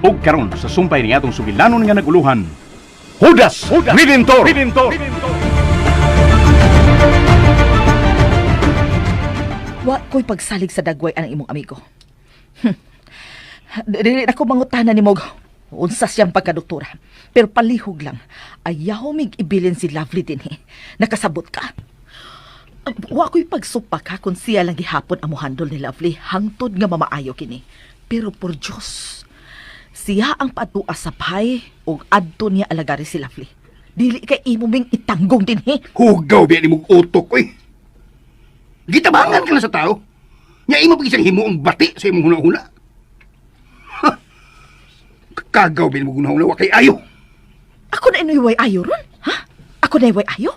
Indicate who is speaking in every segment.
Speaker 1: ug karon sa sumpay ni atong sugilanon nga naguluhan. Judas Redentor.
Speaker 2: Wa ko'y pagsalig sa dagway ang imong amigo. Dili ako mangutana ni Mog. Unsa siyang pagkadoktora. Pero palihog lang, ayaw mig ibilin si Lovely din Nakasabot ka. Wa ko'y pagsupa ka kung siya lang gihapon ang handle ni Lovely hangtod nga mamaayo kini. Pero por Diyos, siya ang patua sa pay o adto niya alagari si Lovely. Dili kay imo ming itanggong din
Speaker 3: Hugaw biya ni mong utok ko Gitabangan ka na sa tao. Nya imo pag isang himo ang bati sa imong huna-huna. Kagaw biya ni mong huna-huna wa kay ayo.
Speaker 2: Ako na inuyway ayo ron? Ha? Ako na iway ayo?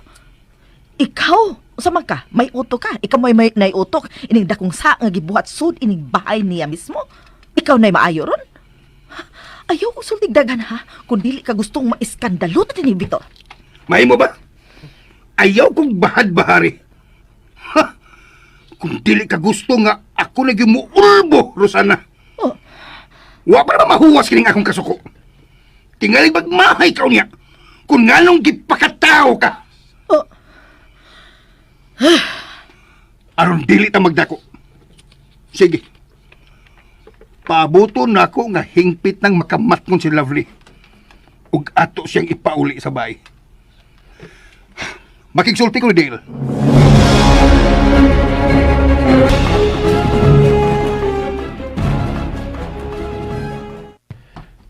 Speaker 2: Ikaw, usama ka, may utok ka. Ikaw may naiutok. Ining dakong sa nga gibuhat sud ining bahay niya mismo. Ikaw na'y maayo ron? Ayaw ko sultig dagan ha, kung dili ka gustong maiskandalo na tinibito.
Speaker 3: May mo ba? Ayaw kong bahad-bahari. Ha? Kung dili ka gusto nga ako lagi mo ulbo, Rosana.
Speaker 2: Oh.
Speaker 3: Wa pa naman mahuwas kining akong kasuko. Tingali magmahay ka niya. Kung nganong gipakatao ka.
Speaker 2: Oh.
Speaker 3: Aron dili ta magdako. Sige. Paabuto na ako nga hingpit ng makamatngon si Lovely. Ug ato siyang ipauli sa bahay. Makigsulti ko ni Dale.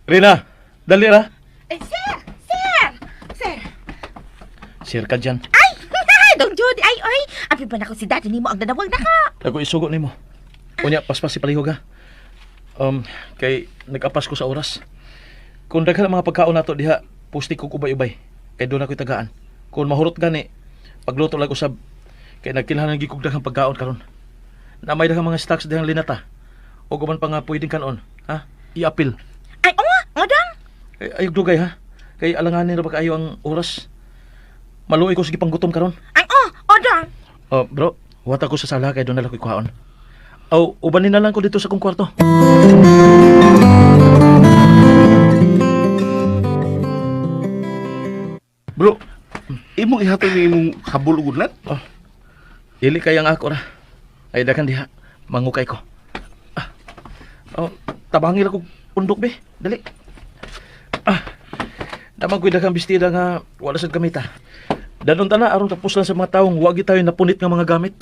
Speaker 4: Rina, dali ra.
Speaker 5: Sir! Sir! Sir!
Speaker 4: Sir ka dyan.
Speaker 5: Ay! Dong Judy! Ay, oy! Abi ba na ko si daddy ni mo ang danawag na ka?
Speaker 4: Ako isugo ni mo. Unya, paspas si palihog ha. Kay nag-apas ko sa oras. Kung daghan ang mga pagkaon nato diha, pusti ko kubay-ubay. Kay doon ako'y tagaan. Kung mahurot gani, pagluto lang usab. Kay nagkinahanglan gikog daghang pagkaon karon. Na may daghang mga stocks dihang linata. O guman pa nga pwedeng kanon, ha? I-apil.
Speaker 5: Ay, o nga! Ngadang!
Speaker 4: Ayog dugay ha. Kay alanganin ra ba kaayo ang oras. Maluoy ko sige panggutom karon.
Speaker 5: Ay, odang!
Speaker 4: Bro, huwat ako sa sala kay doon na lang ko'y kuhaon. Ubanin na lang ko dito sa kong kwarto.
Speaker 1: Bro, imong ihatag ni imong habol ug unat?
Speaker 4: Dili kayang ako ra. Ay dakan diha, mangukay ko. Tabangir ako pundok be, dali. Naman ko'y daghang bestida nga wala sad gamita. Danon ta na aron tapos lang sa mga taong wagi tayo napunit nga mga gamit.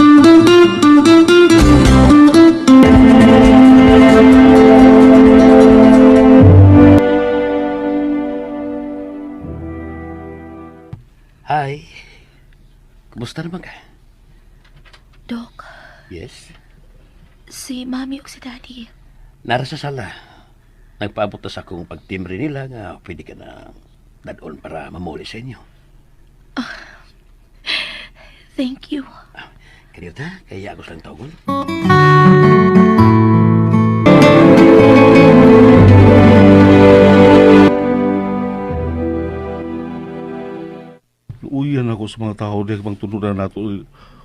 Speaker 3: Hi. Kumusta naman ka?
Speaker 6: Dok,
Speaker 3: Yes.
Speaker 6: si Mami ug si Daddy.
Speaker 3: Nara sa sala. Nagpaabot na sa akong pagtimbre nila nga pwede ka na dadon para mamuli sa inyo.
Speaker 6: Thank you.
Speaker 3: Kanyo ta, kaya ako lang tawgon.
Speaker 1: Uyan ako sa mga tao dahil bang tununan nato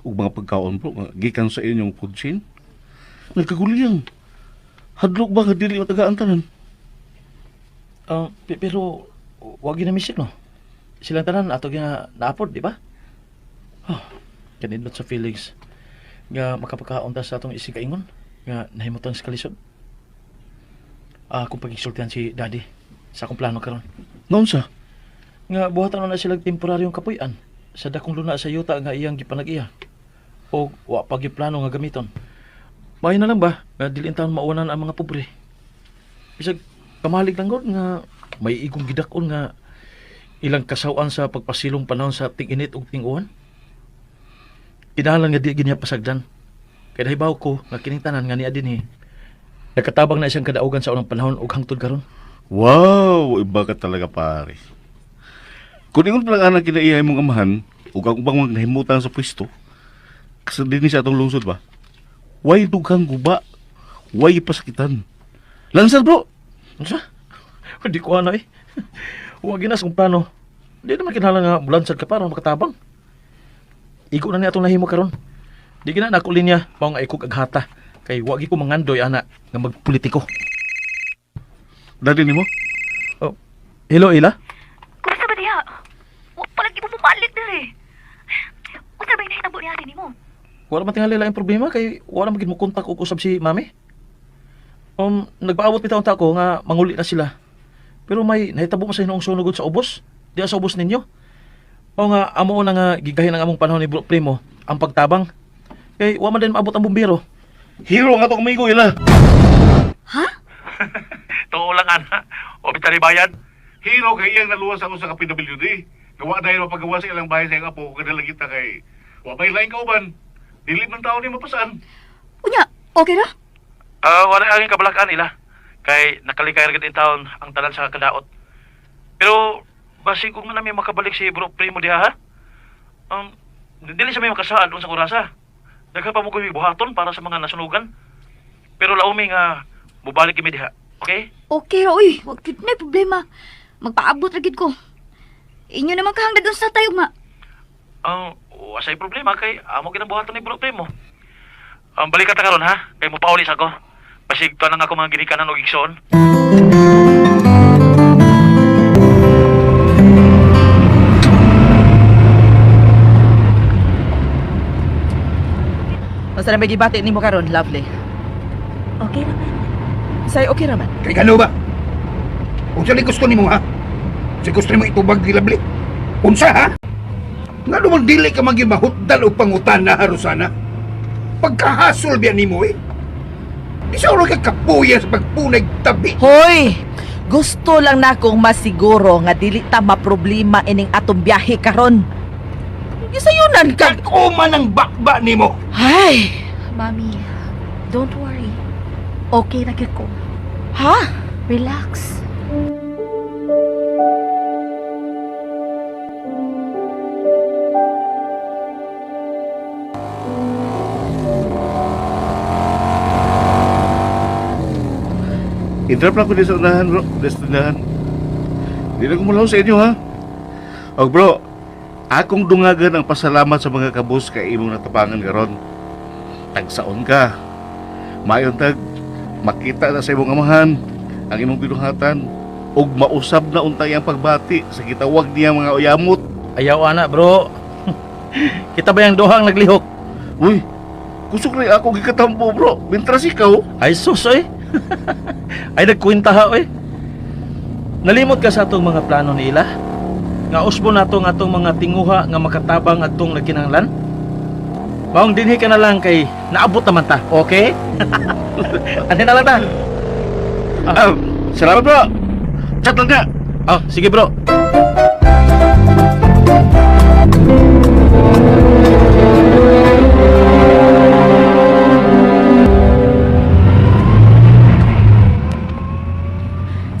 Speaker 1: ug mga pagkaon bro nga gikan sa inyong food chain. Nagkaguliyang. Hadlok ba nga dili matagaan tanan?
Speaker 4: Pero wag na misik no. Silang tanan ato nga naapod, di ba? Kanindot sa feelings nga makapagkaon ta sa atong isig kaingon nga nahimutan sa kalisod. Kung pagigsultihan si Daddy sa akong plano karon.
Speaker 1: Noon sa?
Speaker 4: Nga buhatan na silang temporaryong kapuy-an sa dakong luna sa yuta nga iyang gipanag-iya. O wa pa giplano nga gamiton. May na lang ba nga dili taon mauwanan ang mga pobre. Bisag kamalig lang gud nga may igong gidakon nga ilang kasawan sa pagpasilong panahon sa ting-init ug ting-uwan. Kinahanglan nga di ginya pasagdan. Kaya nahibaw ko nga kining tanan nga niya dinhi. Nakatabang na siyang kadaugan sa unang panahon ug hangtod karon.
Speaker 1: Wow, iba ka talaga pare. Kung ingon pa lang anak kinaihay mong amahan, ug ang ubang nahimutan sa pwesto, kasi din sa atong lungsod ba? Way dugang guba, way pasakitan. Lansar bro!
Speaker 4: Unsa? Hindi ko ano eh. Huwag ginas kung plano. Di naman kinahanglan nga bulansad ka para makatabang. Igo na niya itong nahimo karon. Di gina nakulin niya, pao nga ikog aghata. Kay wagi ko mangandoy, ana, nga magpolitiko.
Speaker 1: daddy nimo?
Speaker 4: Oh, hello, Ila?
Speaker 6: Kumusta ba diha? Wa palagi mo bumalik diri. Unsa ba hinahitabo ni ate nimo?
Speaker 4: Wala man tingali laing problema kay wala magid mo kontak og usab si Mami. Nagpaabot bitaw ta ko nga manguli na sila. Pero may nahitabo mo sa hinong sunugod sa ubos. Diya sa ubos ninyo. O nga amo na nga gigahin ang among panahon ni Bro Primo ang pagtabang. Kay wa man din maabot ang bumbero.
Speaker 1: Hero nga to kumigo, Ila.
Speaker 7: Tuo lang ana. O bitari bayad. Hero kay iyang naluwas ako sa PWD. Gawa dahil mapagawa sa ilang bahay sa iyang apo kadala kita kay wa pay lain kauban. Dili man taon ni mapasaan.
Speaker 6: Unya, okay ra?
Speaker 7: Wala ang kabalakan ila. Kay nakalikay ra gid in taon ang tanan sa kadaot. Pero basi kung na may makabalik si Bro Primo diha ha. Dili sa may makasaad sa kurasa. Dagha pa mo koy buhaton para sa mga nasunugan. Pero laumi nga mubalik kami diha. Okay?
Speaker 6: Okay ra, uy. Wag gid na problema. Magpaabot ra gid ko. Inyo naman kahangdag sa tayo, ma.
Speaker 7: Wasay problema kay amo ginabuhaton ni Bro Primo. Balik ka ta karon ha. Kay mo paulis ako. Basig to nang ako mga ginikanan og igsoon.
Speaker 2: Masa na may gibati nimo karon, Lovely?
Speaker 6: Okay ra man.
Speaker 2: Say okay raman.
Speaker 3: Kay gano ba? Unsa ni gusto nimo ha? Si gusto nimo itubag di Lovely? Unsa ha? Nga naman dili ka magimahutdal o pangutan na Rosana. Pagkahasol biya nimo eh. Isa ulo ka kapuya sa pagpunay tabi.
Speaker 2: Hoy! Gusto lang na akong masiguro nga dili ta maproblema ining atong biyahe karon. Gisayunan ka.
Speaker 3: Kako man ang bakba nimo.
Speaker 2: Ay!
Speaker 6: Mami, don't worry. Okay ra gyud ko.
Speaker 2: Ha?
Speaker 6: Relax.
Speaker 1: Interrupt lang ko din sa unahan, bro. Destinahan. Hindi na ko mulaw sa inyo, ha? O, bro, akong dungagan ang pasalamat sa mga kabus kay imong natapangan karon. Tagsaon ka. Mayon tag, makita na sa imong amahan ang imong binuhatan ug mausab na untay ang pagbati sa gitawag niya mga uyamot.
Speaker 4: Ayaw ana, bro. Kita ba yung duhang naglihok?
Speaker 1: Uy, kusog na ako gikatampo, bro. Mintras ikaw.
Speaker 4: Ay sus, oy. Ay nagkwenta ha, oy. Nalimot ka sa atong mga plano ni Ila? Nga usbo nato nga atong mga tinguha nga makatabang atong nagkinahanglan? Maong dinhi ka na lang kay naabot naman ta, okay? Ano na lang ta?
Speaker 1: Salamat, bro. Chat lang ka.
Speaker 4: Oh, sige bro.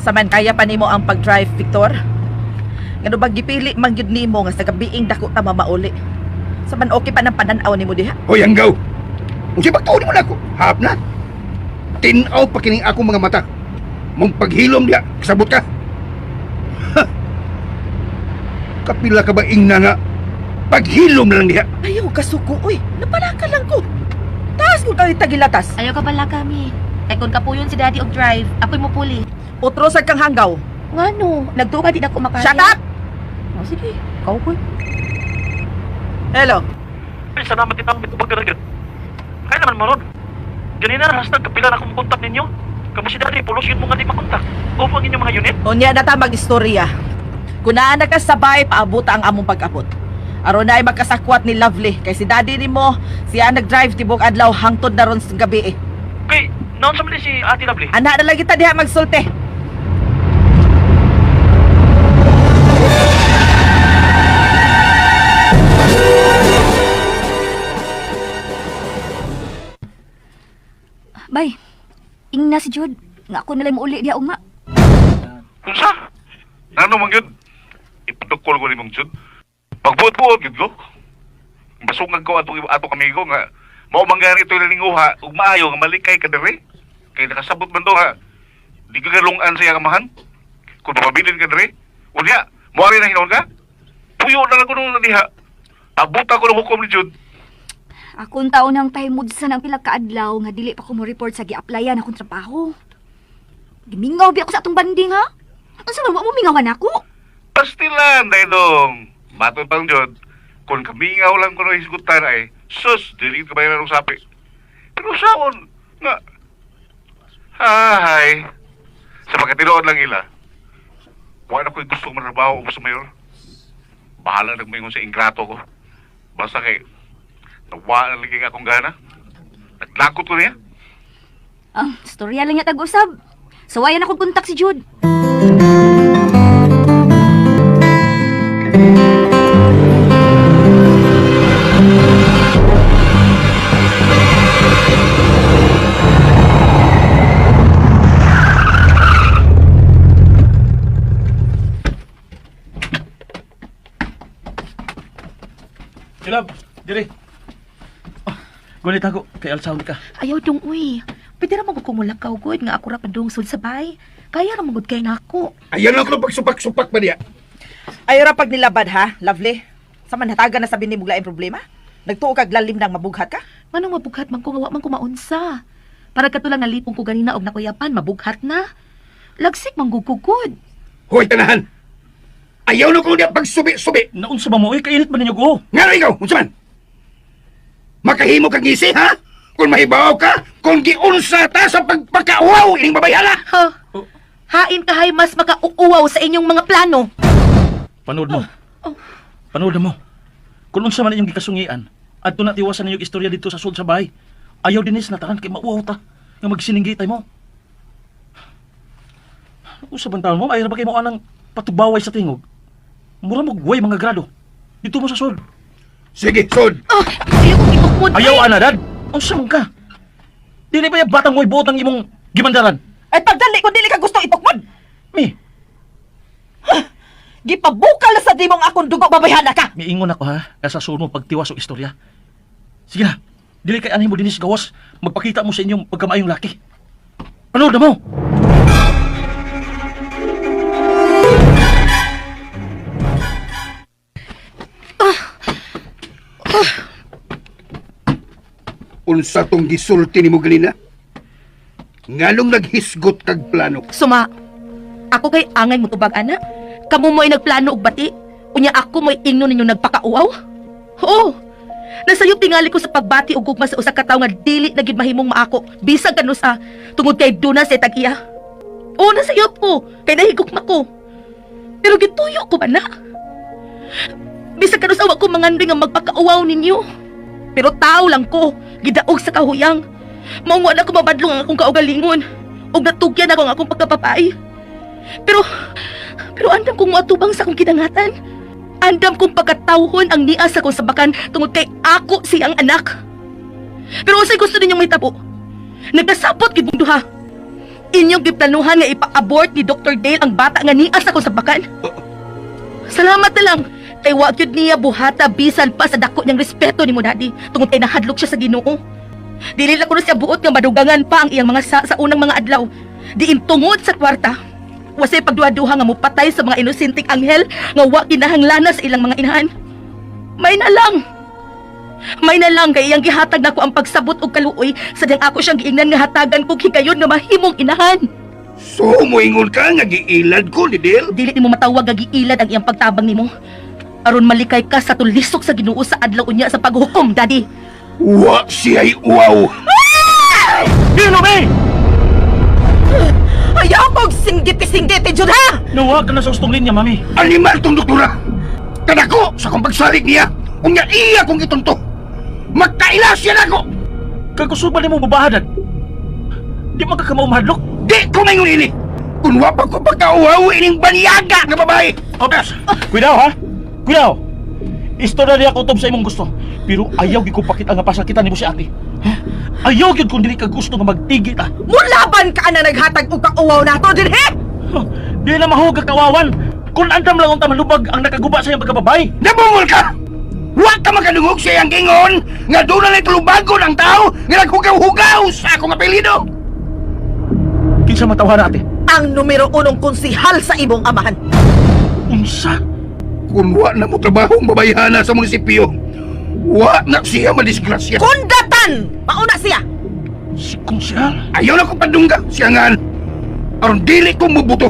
Speaker 2: Saman kaya pa nimo ang pag-drive, Victor? Ngano ba gipili man gyud nimo nga sa gabiing dako ta mamauli? Saman okay pa nang pananaw nimo diha?
Speaker 3: Hoy, anggaw! Kung siya bagtaon mo na ako, hap na! Tinaw pa kining akong mga mata. Mong paghilom diya, kasabot ka! Ha! Kapila ka ba ingna nga? Paghilom na lang diya!
Speaker 2: Ayaw kasuko, uy. Napalaka lang ko. Taas ko kay tagilatas.
Speaker 5: Ayaw ka bala kami. Kay kung kapuyon si Daddy og drive, ako'y mo puli.
Speaker 2: Utrosag kang hanggaw.
Speaker 5: Ngano, nagtuka din ako makaya.
Speaker 2: Shut up!
Speaker 5: Oh, sige, ikaw ko.
Speaker 2: Hello.
Speaker 7: Ay, salamat din ang mitubag ka rin. Kaya naman mo ron. Ganina na, hashtag kapila na akong kontak ninyo. Kamu si Daddy, pulusyon mo nga di makontak. Opo ang inyong mga unit.
Speaker 2: Unya na ta mag-istorya. Kung naa na ka sabay, paabot ang among pag-abot. Aron na ay magkasakwat ni Lovely. Kay si daddy ni mo, siya nag-drive tibok adlaw hangtod na ron sa gabi eh.
Speaker 7: Kay, naon sa mali si Ate Lovely?
Speaker 2: Anak na lang kita diha magsulti.
Speaker 6: Bay, ingna si Jude. Nga ako nalang uli diha uma.
Speaker 7: Unsa? Ano man yun? Ipatukol ko ni mong Jud. Pagbuot-buot, yun ko. Basungag ko ato kamigo nga mao mangyari ito linguha ug maayo nga malikay ka dere. Kay nakasabot man do ha. Di ka galungan sa iyang amahan. Kung mapabilin ka dere. Unya, moari na hinon ka? Puyo na lang ko nung diha. Abot ako ng hukom ni Jud.
Speaker 6: Akong taon ng time mood sa nang pila ka adlaw nga dili pa ko mo report sa gi-applyan akong trabaho. Gimingaw bi ako sa atong banding ha. Unsa man wa mo mingawan ako?
Speaker 7: Pastilan, Daydong. Matod pang Jod, kung kamingaw lang ko na isgutan ay, sus, dili ka ba yung sapi? Pero saon, nga, hay, sa pagkatilood lang ila, wala ko'y gusto marabaho o sa mayor. Bahala nagmingon sa ingrato ko. Basta kay, nawa na liging akong gana. Naglakot ko niya.
Speaker 6: Storya lang niya tag-usab. Sawayan akong kontak si Jude.
Speaker 4: Ilab, dire. Gunit ako, kay Alsaw ka.
Speaker 5: Ayaw dong, uy. Pwede na magod kong mulakaw, good, nga ako ra padungsod sa bay. Kaya na magod kay nako.
Speaker 3: Ayan lang ko ng pagsupak-supak ba niya?
Speaker 2: Ay ra pag nilabad ha, lovely. Sa manhatagan na sabi ni muglaing problema. Nagtuo kag lalim nang mabughat ka?
Speaker 5: Manong mabughat man ko, nga wa man ko maunsa. Para katulang nalipong ko ganina og nakuyapan, mabughat na. Lagsik manggugugod.
Speaker 3: Hoy, tanahan! Ayaw na ko niya pagsubi-subi!
Speaker 4: Naunsa ba mo, kainit ba ninyo ko?
Speaker 3: Nga na ikaw, unsa man? Makahimo kang ngisi, ha? Kung mahibaw ka, kung giunsa ta sa pagpakauaw, ining babayala!
Speaker 5: Ha? Hain ka hay mas makauuwaw sa inyong mga plano.
Speaker 4: Panood mo. Panood mo. Kung unsa man inyong gikasungian, at na tiwasan ninyong istorya dito sa sud sa bahay, ayaw dinis na tahan kay mauwaw ta, nga magsininggitay mo. Unsa man taon mo, ayaw ba kay mo anang patubaway sa tingog? Mura mo guway mga grado. Dito mo sa sud.
Speaker 3: Sige, sod!
Speaker 5: Ayaw kong itukmod.
Speaker 4: Ayaw ana dad. Unsa man ka? Dili ba yung batang mo'y buotang imong gimandaran?
Speaker 2: Ay pagdali ko dili ka gusto itukmod.
Speaker 4: Mi,
Speaker 2: Gipabukal na sa dimong akong dugo babayhana ka.
Speaker 4: miingon ako ha, kasa sunod mo pagtiwas o istorya. Sige na, dili kay anhin mo dinis gawas, magpakita mo sa inyong pagkamaayong laki. Panood na mo!
Speaker 3: Unsa tong gisulti ni mo ganina? Nganong naghisgot kag plano?
Speaker 5: Suma, ako kay angay mo tubag ana. Kamu mo ay nagplano og bati. Unya ako mo'y ingno ninyo nagpakauaw. Oo. Nasayop tingali ko sa pagbati og gugma sa usa ka tawo nga dili na gid mahimong maako. Bisag kano sa tungod kay Duna sa tag-iya. Oo, nasayop ko kay nahigugma ko. Pero gituyo ko ba na? Bisag kano sa wa ko mangandoy nga magpakauaw ninyo. Pero tao lang ko, gidaog sa kahuyang. Maungwa na ko mabadlong ang akong kaugalingon. Og natugyan ako ang akong pagkapapay. Pero andam kong matubang sa akong kinangatan. Andam kong pagkatawhon ang nias akong sabakan tungod kay ako siyang anak. Pero usay gusto ninyong may tabo. Nagkasabot gid mong duha. Inyong giplanuhan nga ipa-abort ni Dr. Dale ang bata nga nias akong sabakan. Salamat na lang. Kay wa gyud niya buhata bisan pa sa dako niyang respeto nimo daddy tungod kay nahadlok siya sa Ginoo. Dili lang ko na siya buot nga madugangan pa ang iyang mga sa unang mga adlaw. Diin tungod sa kwarta. Wasay pagduha-duha nga mupatay sa mga inosenteng anghel nga wa kinahanglanas sa ilang mga inahan. May na lang. May na lang kay iyang gihatag nako ang pagsabot og kaluoy sadyang ako siyang giingnan nga hatagan kog higayon nga mahimong inahan.
Speaker 3: So, moingon ka nga giilad ko ni Del?
Speaker 5: Dili nimo matawag nga giilad ang iyang pagtabang nimo. Aron malikay ka sa tulisok sa Ginoo sa adlaw unya sa paghukom, daddy.
Speaker 3: Wa siya'y uwaw!
Speaker 4: Dino, be!
Speaker 2: Ayaw kong singgiti-singgiti, Jud, ha?
Speaker 4: Nawa ka na sa ustong linya, mami.
Speaker 3: Animal tong doktora! Kadako sa kong pagsalig niya, kung nga iya kong itunto! Magkailas yan ako!
Speaker 4: Kagusuban mo babahadan. Di man ka kamahadlok.
Speaker 3: Di ko may ini! Kung wapag ko pagkauhaw, ining baniyaga na babae!
Speaker 4: Opas! Kuidaw, ha? Kuidaw! Istorya niya ko sa imong gusto. Pero ayaw gyud ko pakita nga pasakitan nimo si ate. Ha? Ayaw gyud kung dili ka gusto nga magtigit ta.
Speaker 2: Mulaban ka na naghatag og kauwaw nato din, he?
Speaker 4: Di na mahugag kawawan. Kung andam lang unta malubag ang nakaguba sa iyang pagkababay.
Speaker 3: Nabungol ka! Huwag ka makadungog sa iyang gingon nga doon na tulubagon ang tao nga naghugaw-hugaw sa akong apelido!
Speaker 4: Kinsa matawhan ate?
Speaker 2: Ang numero 1 konsihal sa imong amahan.
Speaker 4: Unsa?
Speaker 3: Kung wa na mo trabaho ang babayhana sa munisipyo, wa na siya madisgrasya.
Speaker 2: Kundatan! Mauna siya!
Speaker 4: Si Konsyal?
Speaker 3: Ayaw na ko padungga, siyangan. aron dili ko mubuto.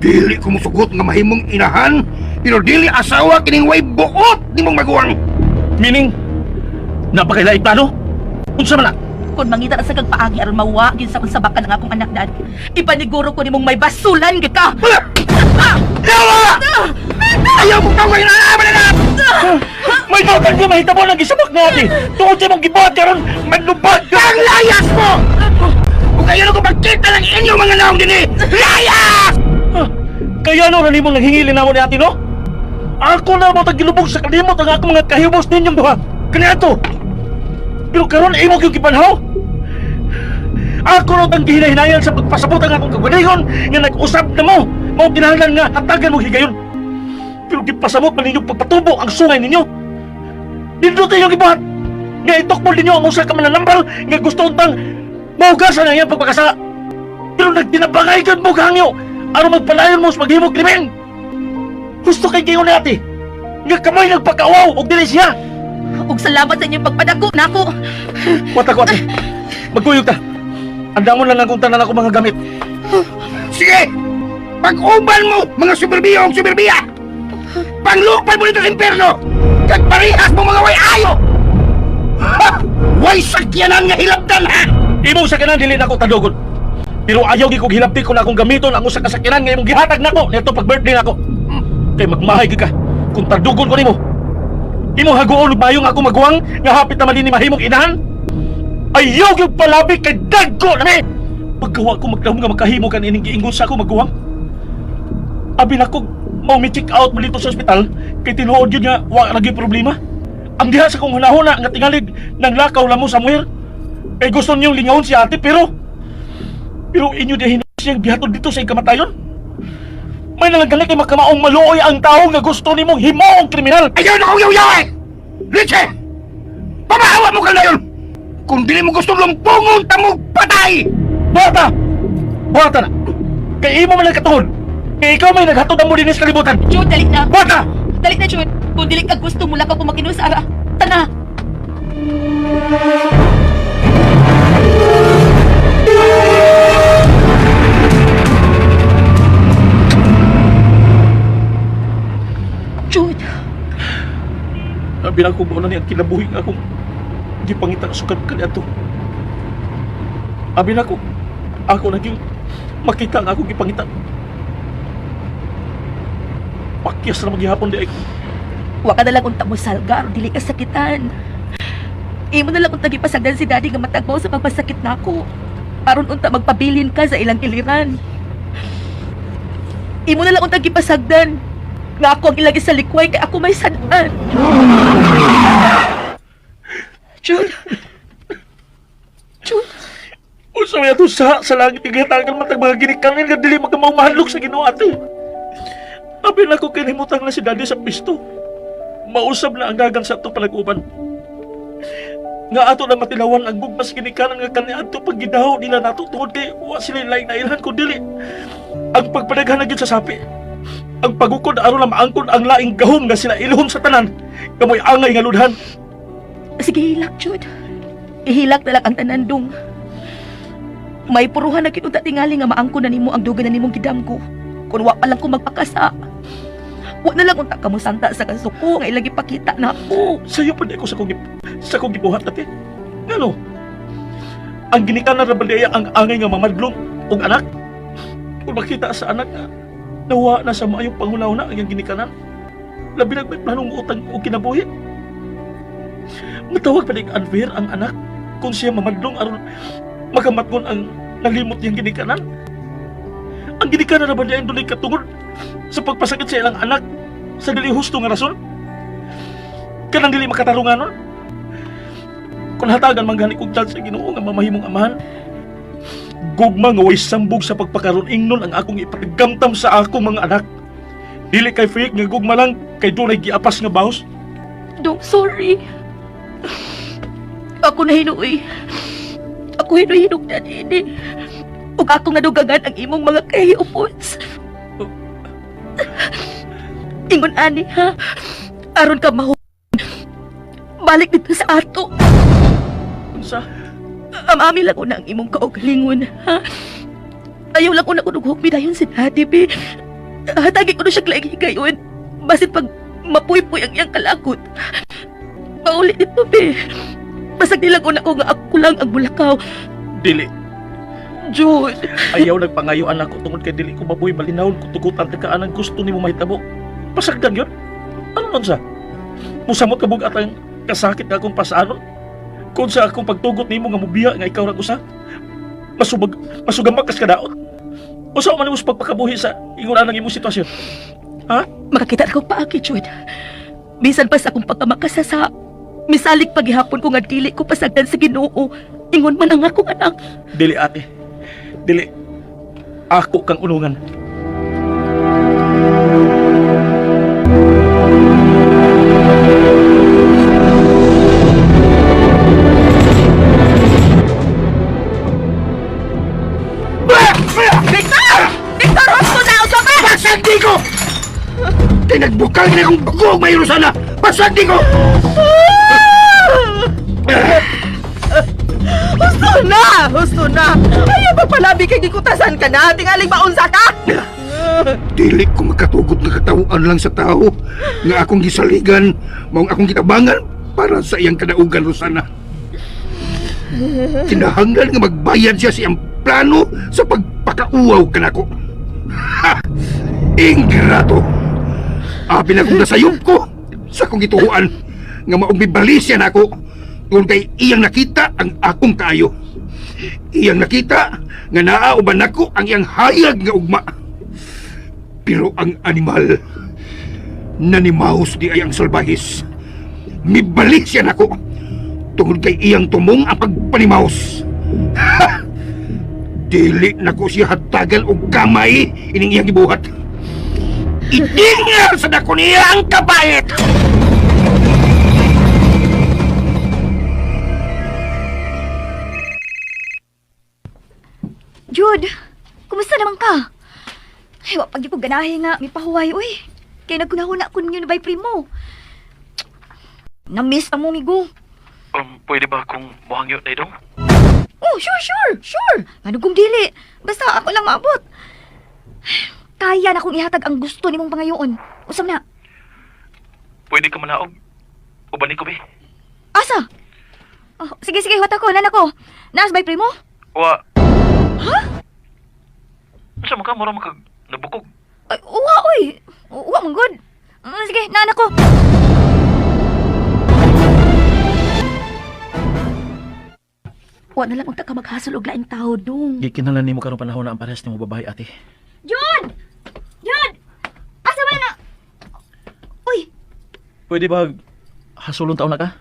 Speaker 3: Dili ko musugot nga mahimong inahan, pero dili asawa kining way buot nimong maguwang.
Speaker 4: Meaning, napakailait plano? Unsa man na?
Speaker 5: Kung mangita na sa kagpaagi aron mawa gyud sa unsabakan ng akong anak dad. Ipaniguro ko nimong may basulan gyud ka.
Speaker 3: Wala! Yawa! Ayaw mo kaway na naman na!
Speaker 4: May dagan nga mahitabo ng gisabak na ate. Tungod sa mong gibuhat karon, maglubad ka!
Speaker 3: Ang layas mo! Kung kayo na ko magkita ng inyong mga naong din eh! Layas!
Speaker 4: Kaya ano rin mong naghingilin na mo ni ate, no? Ako na mo tagilubog sa kalimot ang akong mga kahibos ninyong duha. Kanya to. Pero karon imo gyud gibanhaw. Ako na tang gihinahinayan sa pagpasabot ang akong kagwanayon nga nag-usab na mo. Mao kinahanglan nga hatagan mo higayon. Pero gipasabot man ninyo pagpatubo ang sungay ninyo. Dito tayo gibuhat. Nga itukmol ninyo ang usa ka mananambal nga gusto untang maugasan ang iyang pagpakasala. Pero nagtinabangay ka mo gangyo aron magpalayon mo sa maghimong krimen. Gusto kay kayo ni ate nga kamay nagpakaawaw og dili siya.
Speaker 5: Ug salamat sa inyong pagpadako nako.
Speaker 4: Wata ko ate. Magkuyog ta. Andamon lang ang tanan ako mga gamit.
Speaker 3: Sige! Pag-uban mo, mga suberbiyo ang suberbiya! Panglupal mo nito sa impyerno! Kag parihas mo mga way ayo! Ha! Way sakyanan nga hilabdan, ha!
Speaker 4: Imong sakyanan dili nako tadugon. Pero ayaw gi kog hilabti ko na akong gamiton ang usa ka sakyanan nga imong gihatag nako neto pag birthday nako. Kay magmahay gyud ka kung tadugon ko nimo. Imong haguon ug mayong ako maguwang nga hapit naman din ni mahimong inahan. Ayaw gyud palabi kay dagko na mi. Pagkawa ko magdahom nga makahimo kan ining giingon sa ako maguwang. Abi nako mao mi check out mo dito sa ospital kay tinuod gyud nga wa lagi problema. Ang diha sa kong hunahuna nga tingalig nang lakaw lamo somewhere. Kay gusto niyong lingawon si ate pero inyo dihin siyang bihatod dito sa kamatayon. May nalanggali kay makamaong maluoy ang tao nga gusto nimong himoong kriminal.
Speaker 3: Ayaw na kong yaw-yaw eh! Richie! Pamahawa mo ka na yun! Kung dili mo gusto lumpungon, tamog patay!
Speaker 4: Bata! Bata na! Kay imo man lang katuhod. Kay ikaw may naghatod ang mo din sa kalibutan.
Speaker 5: Jude, dali na.
Speaker 4: Bata!
Speaker 5: Dali na, Jude. Kung dili ka gusto mula ka kung makinusara. Tana! Jude!
Speaker 4: Abi na ko ba na niya kinabuhi nga akong gipangita sukat kaniadto. Abi na ko ako naging makita nga akong gipangita. Pakyas na maghihapon di ay
Speaker 5: Wa ka na lang unta mo salgar, dili ka sakitan. Imo na lang unta gipasagdan si daddy nga matagbaw sa pagpasakit nako. Aron unta magpabilin ka sa ilang iliran. Imo na lang unta gipasagdan nga ako ang ilagi sa likway kay ako may sadan. Jude. Jude.
Speaker 4: usa may ato sa langit igatagan matag mga ginikanin nga dili magkamaumahanlok sa Ginoo ate. Abi na ko kinahimutang na si daddy sa pisto. Mausab na ang gagan sa ato palaguban. Nga ato na matilawan ang gugmas ginikanan nga kaniadto pag gidahaw nila nato tungod kay wa sila lain na ilhan kun dili. Ang pagpadaghan na gyud sa sapi. Ang pagukod aron na maangkon ang laing gahom nga sila ilhom sa tanan. Kamoy angay nga ludhan.
Speaker 5: Sige, hilak, Jude. Ihilak na lang ang tanandong. May puruhan na kinunta tingali nga maangkon na nimo ang dugan na nimong gidamgo. Kung wa pa lang ko magpakasa. Wa na lang unta ka mo santa sa kasuko nga ilagi pakita na ako.
Speaker 4: Sayo pa di ako sa kong gibuhat ate. Ngano? Ang ginikanan ra balaya ang angay nga mamadlong og anak. Kung makita sa anak nga nawa na sa maayong panghulaw na ang iyang ginikanan. Labi na may planong utang o kinabuhi. Matawag pa ning unfair ang anak kung siya mamadlong aron makamatgon ang nalimot niyang ginikanan. Ang ginikanan ra balaya ang dunay katungod sa pagpasakit sa ilang anak sa dili husto nga rason. Kanang dili makatarunganon. Kung hatagan manggani kog sa Ginoo nga mamahimong amahan, gugma nga way sambog sa pagpakaron ingnon ang akong ipagamtam sa akong mga anak. Dili kay fake nga gugma lang kay dunay giapas nga baos.
Speaker 5: Dong, sorry. Ako na hinuoy. Ako hinuhinog na nini. Ug ako nga dugangan ang imong mga kahiupots. Ingon ani ha. Aron ka balik dito sa ato.
Speaker 4: Unsa?
Speaker 5: Amami lang una ang imong kaugalingon ha. Ayaw lang ko na kunugog dayon si Daddy, be. Hatagi ko na siya lagi gayon. Basit pag mapuy-puy ang iyang kalakot. Paulit ito, be. Basag nilang una ko nga ako lang ang bulakaw.
Speaker 4: Dili.
Speaker 5: Jud.
Speaker 4: Ayaw nagpangayuan ako tungod kay dili ko mabuhay malinaw kung tugutan tagaan ang gusto nimo mahitabo. Pasagdan yun. Ano nun sa? Musamot ka bugat ang kasakit na akong pasaanon? Kung sa akong pagtugot nimo nga mubiya nga ikaw ra usa. Masugamak kas kadaot. Usa man imong pagpakabuhi sa ingon anang imong sitwasyon. Ha?
Speaker 5: Makakita na ko pa aki, Jud. Bisan pa sa akong pagkamakasa sa misalik paghihapon ko nga dili ko pasagdan sa Ginoo. Ingon man ang akong anak.
Speaker 4: Dili ate. Dili. Ako kang unungan.
Speaker 5: Victor! Victor, huwag mo na! Usap ka!
Speaker 3: Pasagdi ko! Tinagbukal na akong dugo ang mayroon sana! Pasagdi ko!
Speaker 2: Husto na! Ayaw ba palabi kay gikutasan ka na? Tingaling maunsa ka!
Speaker 3: Dili ko makatugot na katawaan lang sa tao nga akong gisaligan, maong akong gitabangan para sa iyang kadaugan, Rosana. Kinahanglan nga magbayad siya sa iyang plano sa pagpakauaw kanako. Ha! Ingrato! Abi na kong nasayop ko sa akong gituhuan nga maumbibali siya nako kung kay iyang nakita ang akong kaayo. Iyang nakita nga naauban nako ang iyang hayag nga ugma. Pero ang animal nanimahos di ay ang salbahis. Mibalik siya nako tungod kay iyang tumong ang pagpanimahos. Ha! Dili nako siya hatagan og kamay ining iyang gibuhat. Itingal sa dako niya ang kabayet.
Speaker 6: Jude, kumusta naman ka? Ay, wapag yung ganahe nga, may pahuway, uy. Kaya nagkunahuna ko ninyo na bay primo. Na-miss na mo, migo.
Speaker 4: Pwede ba akong muhangyo na idong?
Speaker 6: Oh, sure. Ano kung dili? Basta ako lang maabot. Kaya na kong ihatag ang gusto ni mong pangayoon. Usam na.
Speaker 4: Pwede ka manaog. Ubanin ko, be.
Speaker 6: Asa? Oh, sige, wata ko, nana ko. Naas bay primo?
Speaker 4: Wa.
Speaker 6: Ha?
Speaker 4: Asa mo ka? Mura mo kag nabukog.
Speaker 6: Ay, uwa, uy. Uwa, mong good. Sige, nana ko.
Speaker 5: Wa na lang unta ka maghasol og laing tao dong.
Speaker 4: Gikinalan nimo karong panahon na ang parehas nimo babae, ate.
Speaker 6: Jude! Asa ba na? Uy,
Speaker 4: Pwede ba hasulon taon na ka?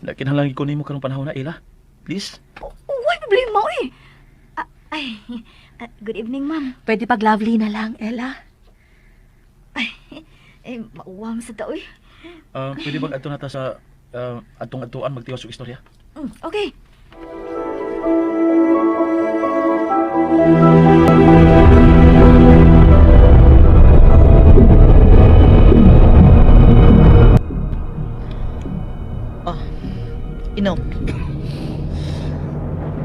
Speaker 4: Nakinahanglan ko nimo karong panahon na, Ila. Please.
Speaker 6: uy, problema, uy. Good evening, ma'am.
Speaker 5: Pwede pag lovely na lang, Ella.
Speaker 6: Mauwam sa tao, uy.
Speaker 4: Pwede ba adto nata sa atong-atuan magtiwas og istorya?
Speaker 6: Okay.
Speaker 2: Inom.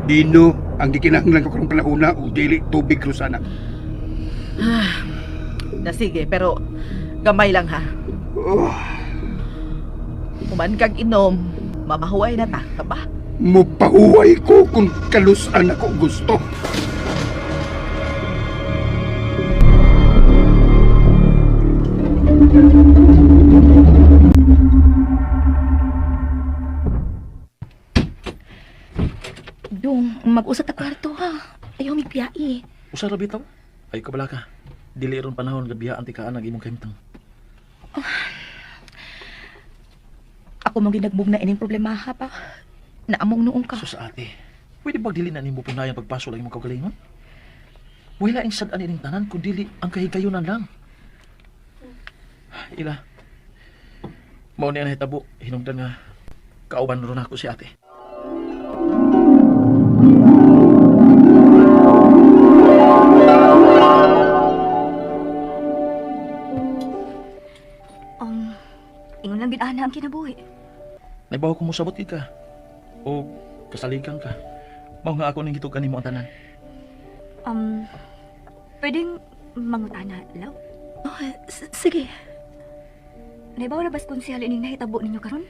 Speaker 3: Dino ang gikinahanglan ko karong panahon o dili tubig, Rosana.
Speaker 2: Na sige, pero gamay lang ha. Kuman kag inom, mamahuay na ta, ba?
Speaker 3: Mupahuway ko kung kalusan ako gusto.
Speaker 5: Dong, mag-usat ta kwarto ha. Ayaw mig piyai.
Speaker 4: Usa ra bitaw? Ay kabala ka. Dili ron panahon nga biyaan ti kaan ang imong kahimtang.
Speaker 5: Ako mong ginagbog na ining problema ha pa. Naamong noong ka.
Speaker 4: So sa ate, pwede bang dili na nimo punayan pagpaso lang imong kaugalingon? Wala ing sad-an ining tanan kun dili ang kahigayunan lang. Ila. Mao ni ang hitabo, hinungdan nga kauban ron ako si ate.
Speaker 6: Ingon lang gid-ana ang kinabuhi.
Speaker 4: Naibaw ko mo sabot ka. O kasaligan ka. Mao nga ako ning gitugan nimo ang tanan.
Speaker 6: Pwedeng mangutana, Law?
Speaker 5: Oh, sige.
Speaker 6: Naibaw na bas konsehal ining nahitabo ninyo karon?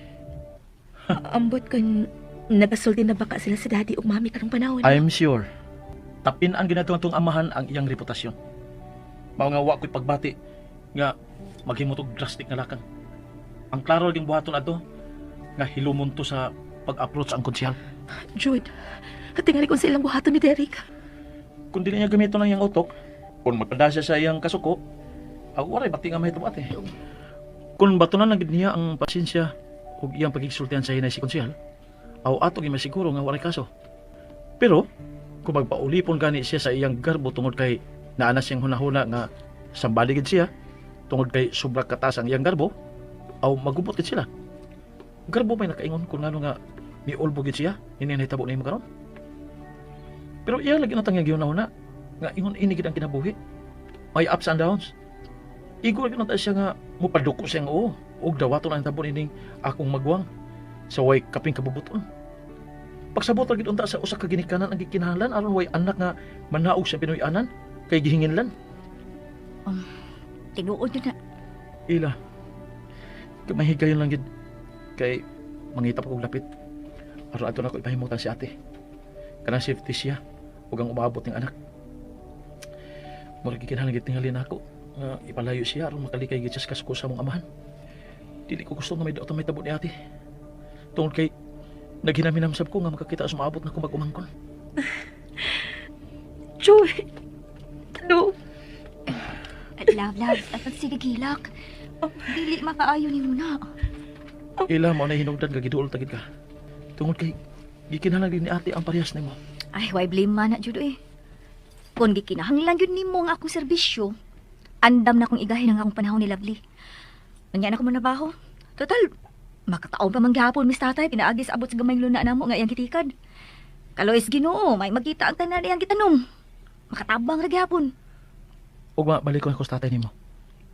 Speaker 5: Ambot kung nagasulti na baka sila sa daddy ug mami karong panahon.
Speaker 4: I'm sure. Tapin ang ginatuang tong amahan ang iyang reputasyon. Mao nga wa ko'y pagbati nga maghimo tog drastic nga lakang. Ang klaro ging buhaton ato nga hilumon to sa pag-approach ang konsyal.
Speaker 5: Jude, tingali ko sa ilang buhaton ni Derek.
Speaker 4: Kung dili niya gamiton ang iyang utok, kung magpadasya sa iyang kasuko, ako waray bati nga mahitabo ate. Kung batunan lang gid niya ang pasensya ug iyang pagigsultihan sa hinay si konsyal, aw ato gi masiguro nga waray kaso. Pero kung magpaulipon gani siya sa iyang garbo tungod kay naana siyang hunahuna nga sambaligid siya tungod kay sobra kataas ang iyang garbo, aw magubot gid sila. Garbo may nakaingon kung ano nga miulbo gid siya, ini nahitabo nimo karon. Pero iya lagi natang yung gihuna nga ingon ini gid ang kinabuhi. May ups and downs. Igo lagi nata siya nga mupaduko siya nga oo ug dawaton ang tabon ining akong magwang sa way kaping kabubuton. Pagsabot lagi unta sa usa ka ginikanan ang gikinahanglan aron way anak nga manaog sa Pinoy-anan kay gihinginlan.
Speaker 6: Tinuod yun na.
Speaker 4: Ila. Mahigayon lang gid kay mangita pa kog lapit. Aron ato na ko ipahimutan si ate. Kanang safety siya ug ang umaabot ning anak. Murag gikinahanglan gid tingali nako nga ipalayo siya aron makalikay gid siya sa kasuko sa among amahan. Dili ko gusto nga may daot may tabot ni ate. Tungod kay naghinam-hinamsab ko nga makakita sa maabot na kumag-umangkon.
Speaker 5: Jude, ano?
Speaker 6: Love, at sige gilak. Dili makaayo ni muna.
Speaker 4: Ila mo na hinungdan ka giduol tagid ka. Tungod kay gikinahanglan din ni ate ang parehas nimo.
Speaker 6: Ay, why blame man na, Judo eh. Kung gikinahanglan yun ni mo ang akong serbisyo, andam na akong igahin ang akong panahon ni Lovely. Nangyaan ako muna baho. Total, makataon pa manggihapon, Miss Tatay, pinaagis abot sa gamayng luna na mo nga iyang kitikad. Kalois Ginoo, may magkita ang tanan iyang gitanong. Makatabang ra gihapon.
Speaker 4: Ug mabalikon ko sa tatay nimo.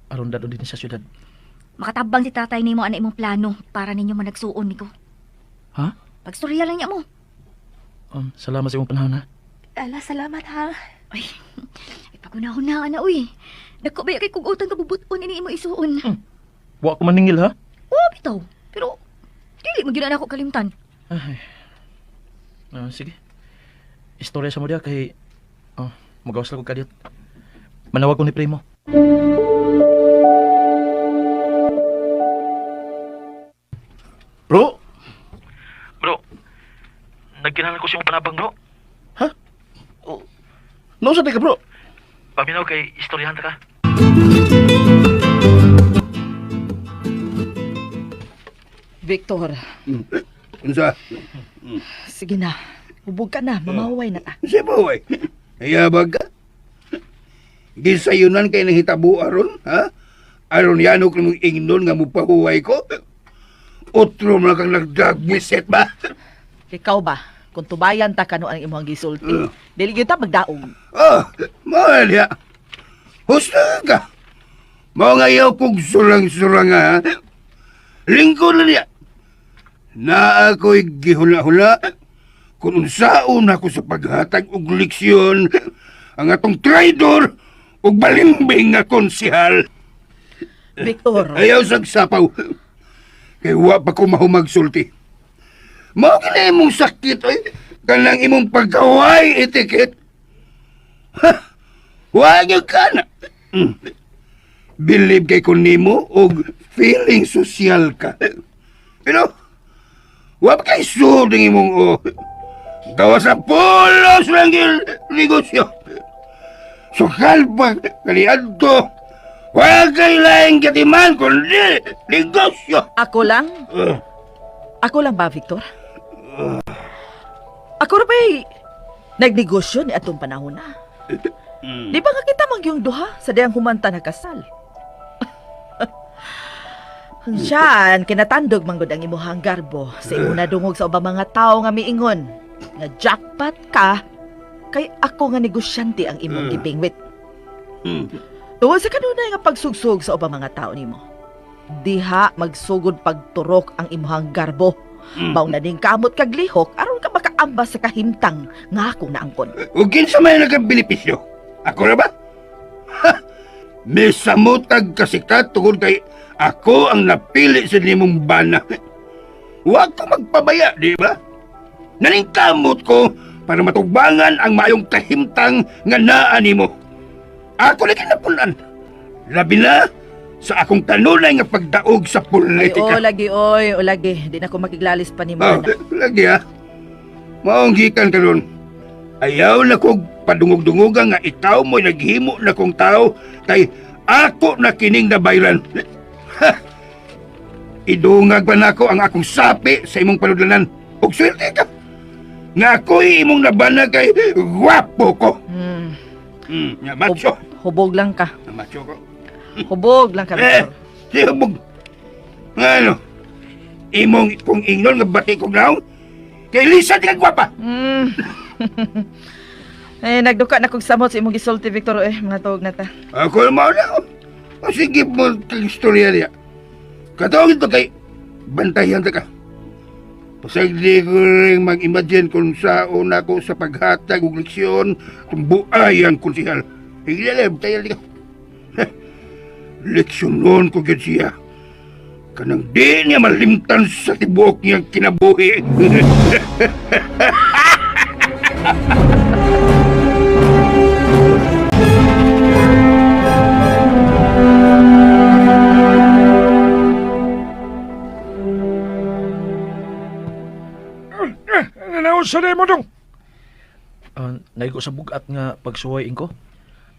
Speaker 4: Aron dadon din sa syudad.
Speaker 6: Makatabang si tatay nimo ana imong plano para ninyo managsuon niko.
Speaker 4: Ha?
Speaker 6: Pagstorya lang niya mo.
Speaker 4: Salamat sa imong panahon ha.
Speaker 5: Ala, salamat ha.
Speaker 6: Ay, pagunahon na uy. Dako ba kay kung utang kabubuton ini imo isuon.
Speaker 4: Wa ko maningil ha.
Speaker 6: Oo, bitaw. Pero dili mo gyud ako kalimtan.
Speaker 4: Ay. Sige. Istorya sa mo diya kay magawas lang ko kadiyot. Manawag ko ni Primo.
Speaker 1: Bro,
Speaker 4: Bro, nagkinalan ko siyang panabang bro.
Speaker 1: nausa ka bro?
Speaker 4: Paminaw kay istoryahan ta ka.
Speaker 2: Victor,
Speaker 3: Unsa?
Speaker 2: sige na. Hubog ka na, mamaway na ta.
Speaker 3: Unsa ba way? Ayabag ka? Gisayunan kay nahitabo aron, ha? Aron yanok mong ingnon nga mupahuway ko? Otro mo lang kang nagdagwiset ba?
Speaker 2: Ikaw ba? Kung tubayan ta kano ang imong gisulti, dili gyud ta magdaog.
Speaker 3: Mahal ya. Husta ka. Mao nga yaw kong surang-surang ha. Lingkod na niya. Na ako'y gihula-hula kung unsaon ako sa paghatag og leksyon ang atong traidor ug balimbing nga konsehal.
Speaker 2: Victor,
Speaker 3: Ayaw sagsapaw. Kay wa pa ko mahumagsulti. Mao kina imong sakit oy. Kanang imong pagkaway etiket. Wag yung ka na. Believe kay kun nimo og feeling social ka. Pero wa pa kay sud ng imong gawa sa pulos lang yung negosyo. Sukal pa kaliadto. Wag kay laing katiman kundi negosyo.
Speaker 2: ako lang? Ako lang ba, Victor? Ako na ba'y nagnegosyo ni atong panahon na? Di ba nga kita mangyong duha sa dayang humanta na kasal? Siyan, kinatandog manggod ang imuhang garbo sa imo na dungog sa ubang mga tao nga miingon. Nga jackpot ka, kay ako nga negosyante ang imong gibingwit. Tungod sa kanunay nga pagsugsug sa ubang mga tao nimo. Diha magsugod pagturok ang imuhang garbo Baw na ning kamot kag lihok aron ka makaambas sa kahimtang nga akong naangkon.
Speaker 3: Ug kinsa may nagabilipisyo? Ako ra ba? Ha! May samutag kasikat tungod kay ako ang napili sa nimong bana. Huwag ka magpabaya, di ba? Naningkamot ko para matugbangan ang mayong kahimtang nga naa nimo. Ako na kinapunan. Labi na sa akong kanunay nga pagdaog sa
Speaker 2: Ay,
Speaker 3: politika.
Speaker 2: lagi, o lagi. Di na ko makiglalis pa ni mo.
Speaker 3: Oh,
Speaker 2: anak.
Speaker 3: lagi ha. Maunggikan ka ron. Ayaw na kong padungog-dungugan nga ikaw mo'y naghimo na kong tao kay ako na kining nabayran. Ha! Idungag pa na ako ang akong sapi sa imong panudlanan. Og swerte ka. Nga ako'y imong nabana kay gwapo ko. Nga macho.
Speaker 2: Hubog lang ka.
Speaker 3: Macho ko.
Speaker 2: Hubog lang ka, Victor.
Speaker 3: Si hubog. Ano? Imong kung ingnon nga bati kong naong? Kay Lisa di ka gwapa.
Speaker 2: Nagduka na kong samot sa imong gisulti, Victor. Mga tuog na ta.
Speaker 3: Ako naman na. O sige mo kang istorya niya. Katawag ito kay bantayan ta ka. Pasagdi ko rin mag-imagine kung saan ako sa paghatag og leksyon kung buayang konsihal. Higlalab, tayo ka. Leksyon noon ko gid siya. Kanang di niya malimtan sa tibuok niyang kinabuhi.
Speaker 8: Sa mo dong.
Speaker 4: Naigo sa bugat nga pagsuwayin ko.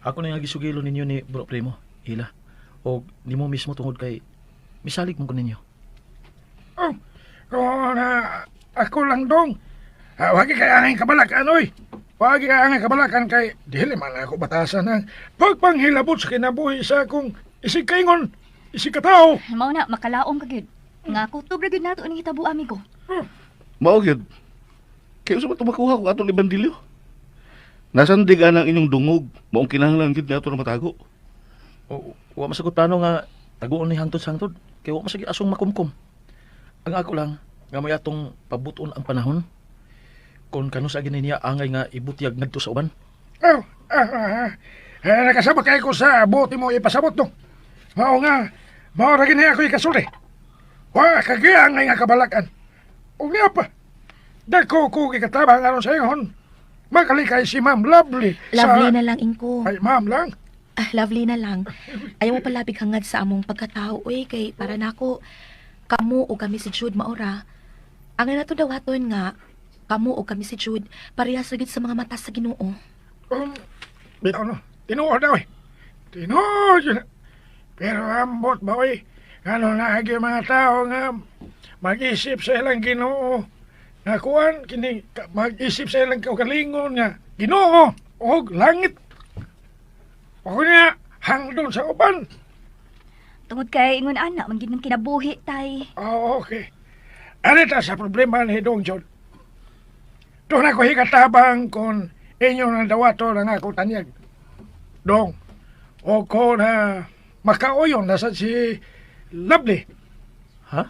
Speaker 4: Ako na nga gisugilo ninyo ni Bro Primo, Ila. O ni mo mismo tungod kay misalig mo ko ninyo.
Speaker 8: Oh, kung ako lang dong. Wagi kaya angin kabalakan, oy. Wagi kaya angin kabalakan kay dili man ako batasan ng pagpanghilabot sa kinabuhi sa akong isig kaingon, isig katao.
Speaker 6: Mao na, makalaom ka gyud. Nga ako to gyud nato ning hitabo amigo.
Speaker 1: Mao gyud. Kaya sa makuha ko atong ibandilyo. Nasandig ang inyong dungog. Maong kinahanglan gid nato na matago.
Speaker 4: O wa masagot plano nga taguon ni hangtod-hangtod. Kay wa masagi asong makumkum. Ang ako lang nga may atong pabuton ang panahon. Kung kano sa gini niya angay nga ibutyag ngadto sa uban.
Speaker 8: Oh, nakasabot kayo ko sa buti mo ipasabot no. Mao nga, mao ra gini ako ikasulti. Wa kagiyangay nga kabalakan. O nga pa, dako ko kikatabang aron sa ihon. Makalikay si Ma'am Lovely
Speaker 5: Lovely na lang, Inko.
Speaker 8: Ay, Ma'am lang.
Speaker 5: Lovely na lang. Ayaw mo palabig hangad sa among pagkatao, kay para nako kamo o kami si Jude maora. Ang nato daw haton nga, kamo o kami si Jude, parehas sagid sa mga mata sa Ginoo.
Speaker 8: Bitaw no, tinuod daw eh. Tinuod yun. Pero ambot ba eh, ano na agi mga tao nga mag-isip sa ilang Ginoo. Nakuan, kini mag-isip sa ilang kaugalingon nga Ginoo o langit. Ako niya, hangdon sa uban.
Speaker 6: Tungod kay ingon ana man gid ng kinabuhi tay.
Speaker 8: Oh, okay. Ano ta sa problema ni Dong John? Doon ako hikatabang kung inyo na dawato ng ako tanyag. Dong, o ko na makauyon na sa si Lovely.
Speaker 4: Ha?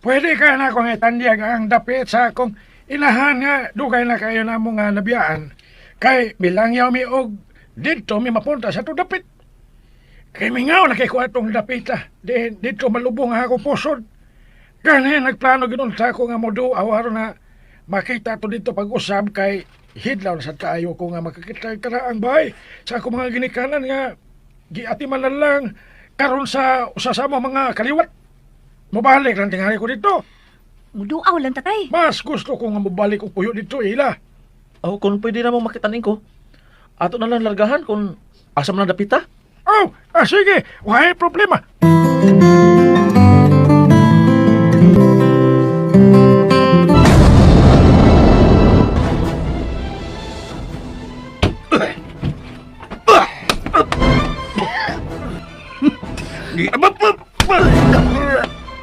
Speaker 8: Pwede ka na akong itanyag ang dapit sa akong inahan nga dugay na kayo na mo nga nabiyaan. Kay bilangyaw mi og dito mi mapunta sa to dapit. Kay mingaw na kay kuatong dapita. Dito malubong ako pusod. Gani nagplano ginon sa ako nga modu awaron na makita to dito pag-usab kay hidlaw na sad kaayo ko nga makakita ka ang bahay sa ako mga ginikanan nga giatiman na lang karon sa usa sa mo mga kaliwat. Mabalik lang tingali ko dito.
Speaker 6: Muduaw lang tatay.
Speaker 8: Mas gusto ko nga mabalik og puyo dito, Ila.
Speaker 4: O kung pwede na mo makitanin ko, ato na lang largahan kung asam na dapita.
Speaker 8: Oh, sige. Why problema?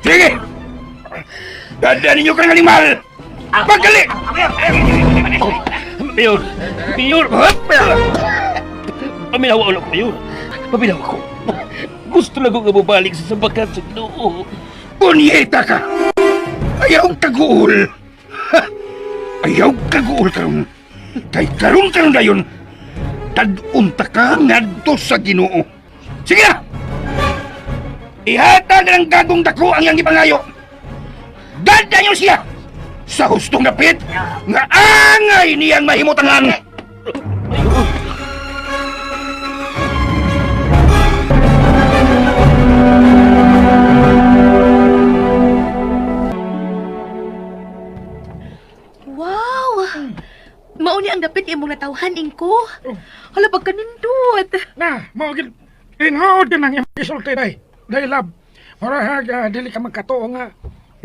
Speaker 3: Sige! Dadaan ninyo kang animal! Pagkali!
Speaker 9: Mayor! Mayor! Paminawa ulo ko, Mayor! Paminawa ko! Gusto lang ko nga mabalik sa sabakan sa Ginoo!
Speaker 3: Bunyeta ka! Ayaw kaguol. Ha? Ayaw kaguol karon. Kay karon dayon. Tadunta ka ngadto sa Ginoo. Sige na! Ihatag ng gagong dako ang iyang ipangayo. Dadayo siya sa hustong dapit nga angay niyang mahimutangan.
Speaker 5: Wow! Mauni ang dapit imong natawhan, Ingko. Hala, pagkanindot.
Speaker 8: Na, mo gid inhood din ang imong isulti day. Day lab. Murahag dili ka magkatuo nga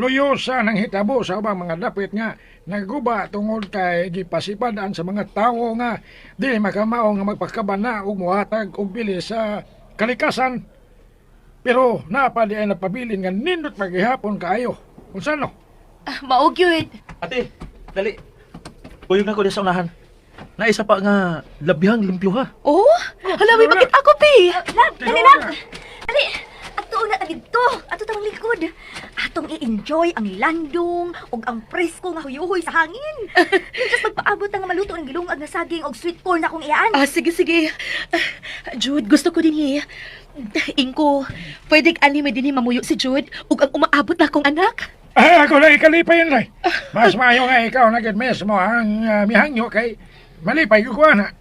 Speaker 8: luyosa ng hitabo sa ubang mga dapit nga naguba tungod kay gipasipadan sa mga tawo nga dili makamao nga magpakabana og muhatag og bilis sa kalikasan. Pero napadi ay napabilin nga nindot maghihapon kaayo. Unsa no?
Speaker 5: Maog yun.
Speaker 4: Ate, dali. Puyog na ko di sa unahan. Naisa pa nga labihang limpyo ha.
Speaker 5: Oh? Hala, may bakit ako, Pi?
Speaker 6: Lab, dali lang. Dali. Ato na dito. Ato tamang likod. Atong i-enjoy ang landong ug ang presko nga huyuhoy sa hangin. Just magpaabot nga maluto ng gilungag na saging og sweet corn akong iyaan.
Speaker 5: Sige, sige. Jude, gusto ko din Ingko, pwede ani may din mamuyo si Jude ug ang umaabot na akong anak.
Speaker 8: Ako na ikalipay yun, Lay. Mas maayo nga ikaw na gid mismo ang mihangyo kay malipay ko na.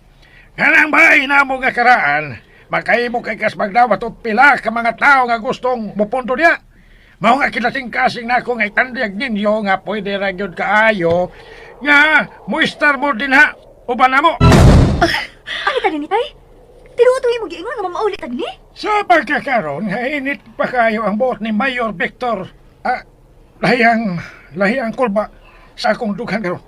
Speaker 8: Kanang bahay na mo nga karaan, makahimo kay kas magdawat o pila ka mga tao nga gustong mupunto niya. Mao nga kilasing kasing na ako nga itandiag ninyo nga pwede ra gyud kaayo nga muistar mo din ha. Uban na mo.
Speaker 6: Ano tani ni tay? Tinutuloy mo giingon nga mamaulit ni?
Speaker 8: Sa pagkakaroon, init pa kayo ang buot ni Mayor Victor. Lahiyang kulba sa akong dughan karon.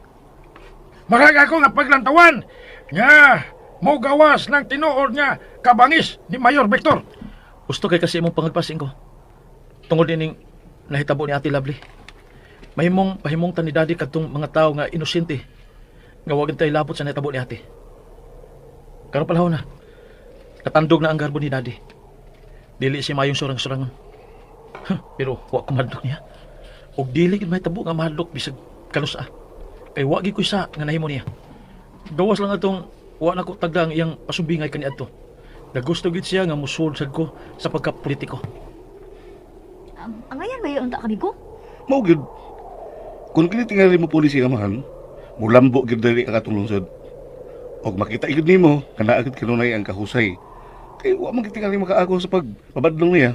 Speaker 8: Marag ako nga paglantawan nga mo gawas ng tinuod nga kabangis ni Mayor Victor.
Speaker 4: Gusto kay kasi imong pangagpasing ko. Tungod dining nahitabo ni Ate Lovely. Pahimong tan ni Daddy kadtong mga tao nga inosente. Nga wag tay labot sa nahitabo ni Ate. Karon palahon na. Katandog na ang garbo ni Daddy. Dili si mayong surang-surangon. Pero wa ko madlok niya. Og dili gid mahitabo nga mahadlok bisag kalusa. Kay wa gyud ko sa nga nahimo niya. Gawas lang atong wa na ko tagda ang iyang pasubingay kaniadto. Nagusto gid siya nga musulsad ko sa pagkapolitiko.
Speaker 6: Ang ayan may unta kanigo?
Speaker 1: Mao gyud. Kung kini tingali mo polisi amahan, mulambo gyud dali ang atong lungsod. Og makita igid nimo kana agad kanunay ang kahusay. Kay wa man tingali makaako sa pagpabadlong niya.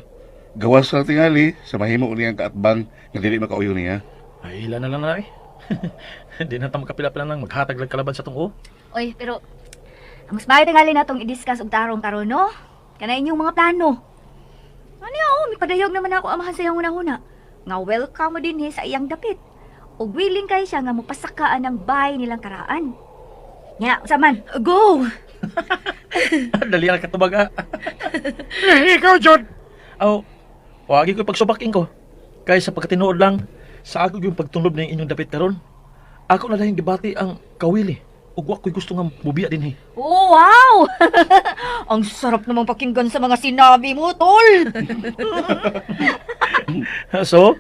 Speaker 1: Gawas sa tingali sa mahimo niyang kaatbang nga dili makauyo niya.
Speaker 4: Ay, ilan na lang na eh. Di na tamo kapila-pila lang maghatag lang kalaban sa tungo.
Speaker 6: Oy, pero ang mas maayo tingali natong i-discuss og tarong karon, no? Kana inyong mga plano. Ano may padayog naman ako amahan sa iyang una-una. Nga welcome mo din sa iyang dapit. Og willing kay siya nga mapasakaan ng bahay nilang karaan. Nya, saman.
Speaker 5: Go!
Speaker 4: Dali lang katubag ah.
Speaker 8: Ikaw, John.
Speaker 4: Aw, wagi ko pagsubaking ko. Kaya sa pagkatinuod lang, sa ako yung pagtunod ng inyong dapit karon. Ako na lang gibati ang kawili. Ug wa ko'y gusto nga mubiya din
Speaker 6: Oh, wow! Ang sarap namang pakinggan sa mga sinabi mo, tol!
Speaker 4: So,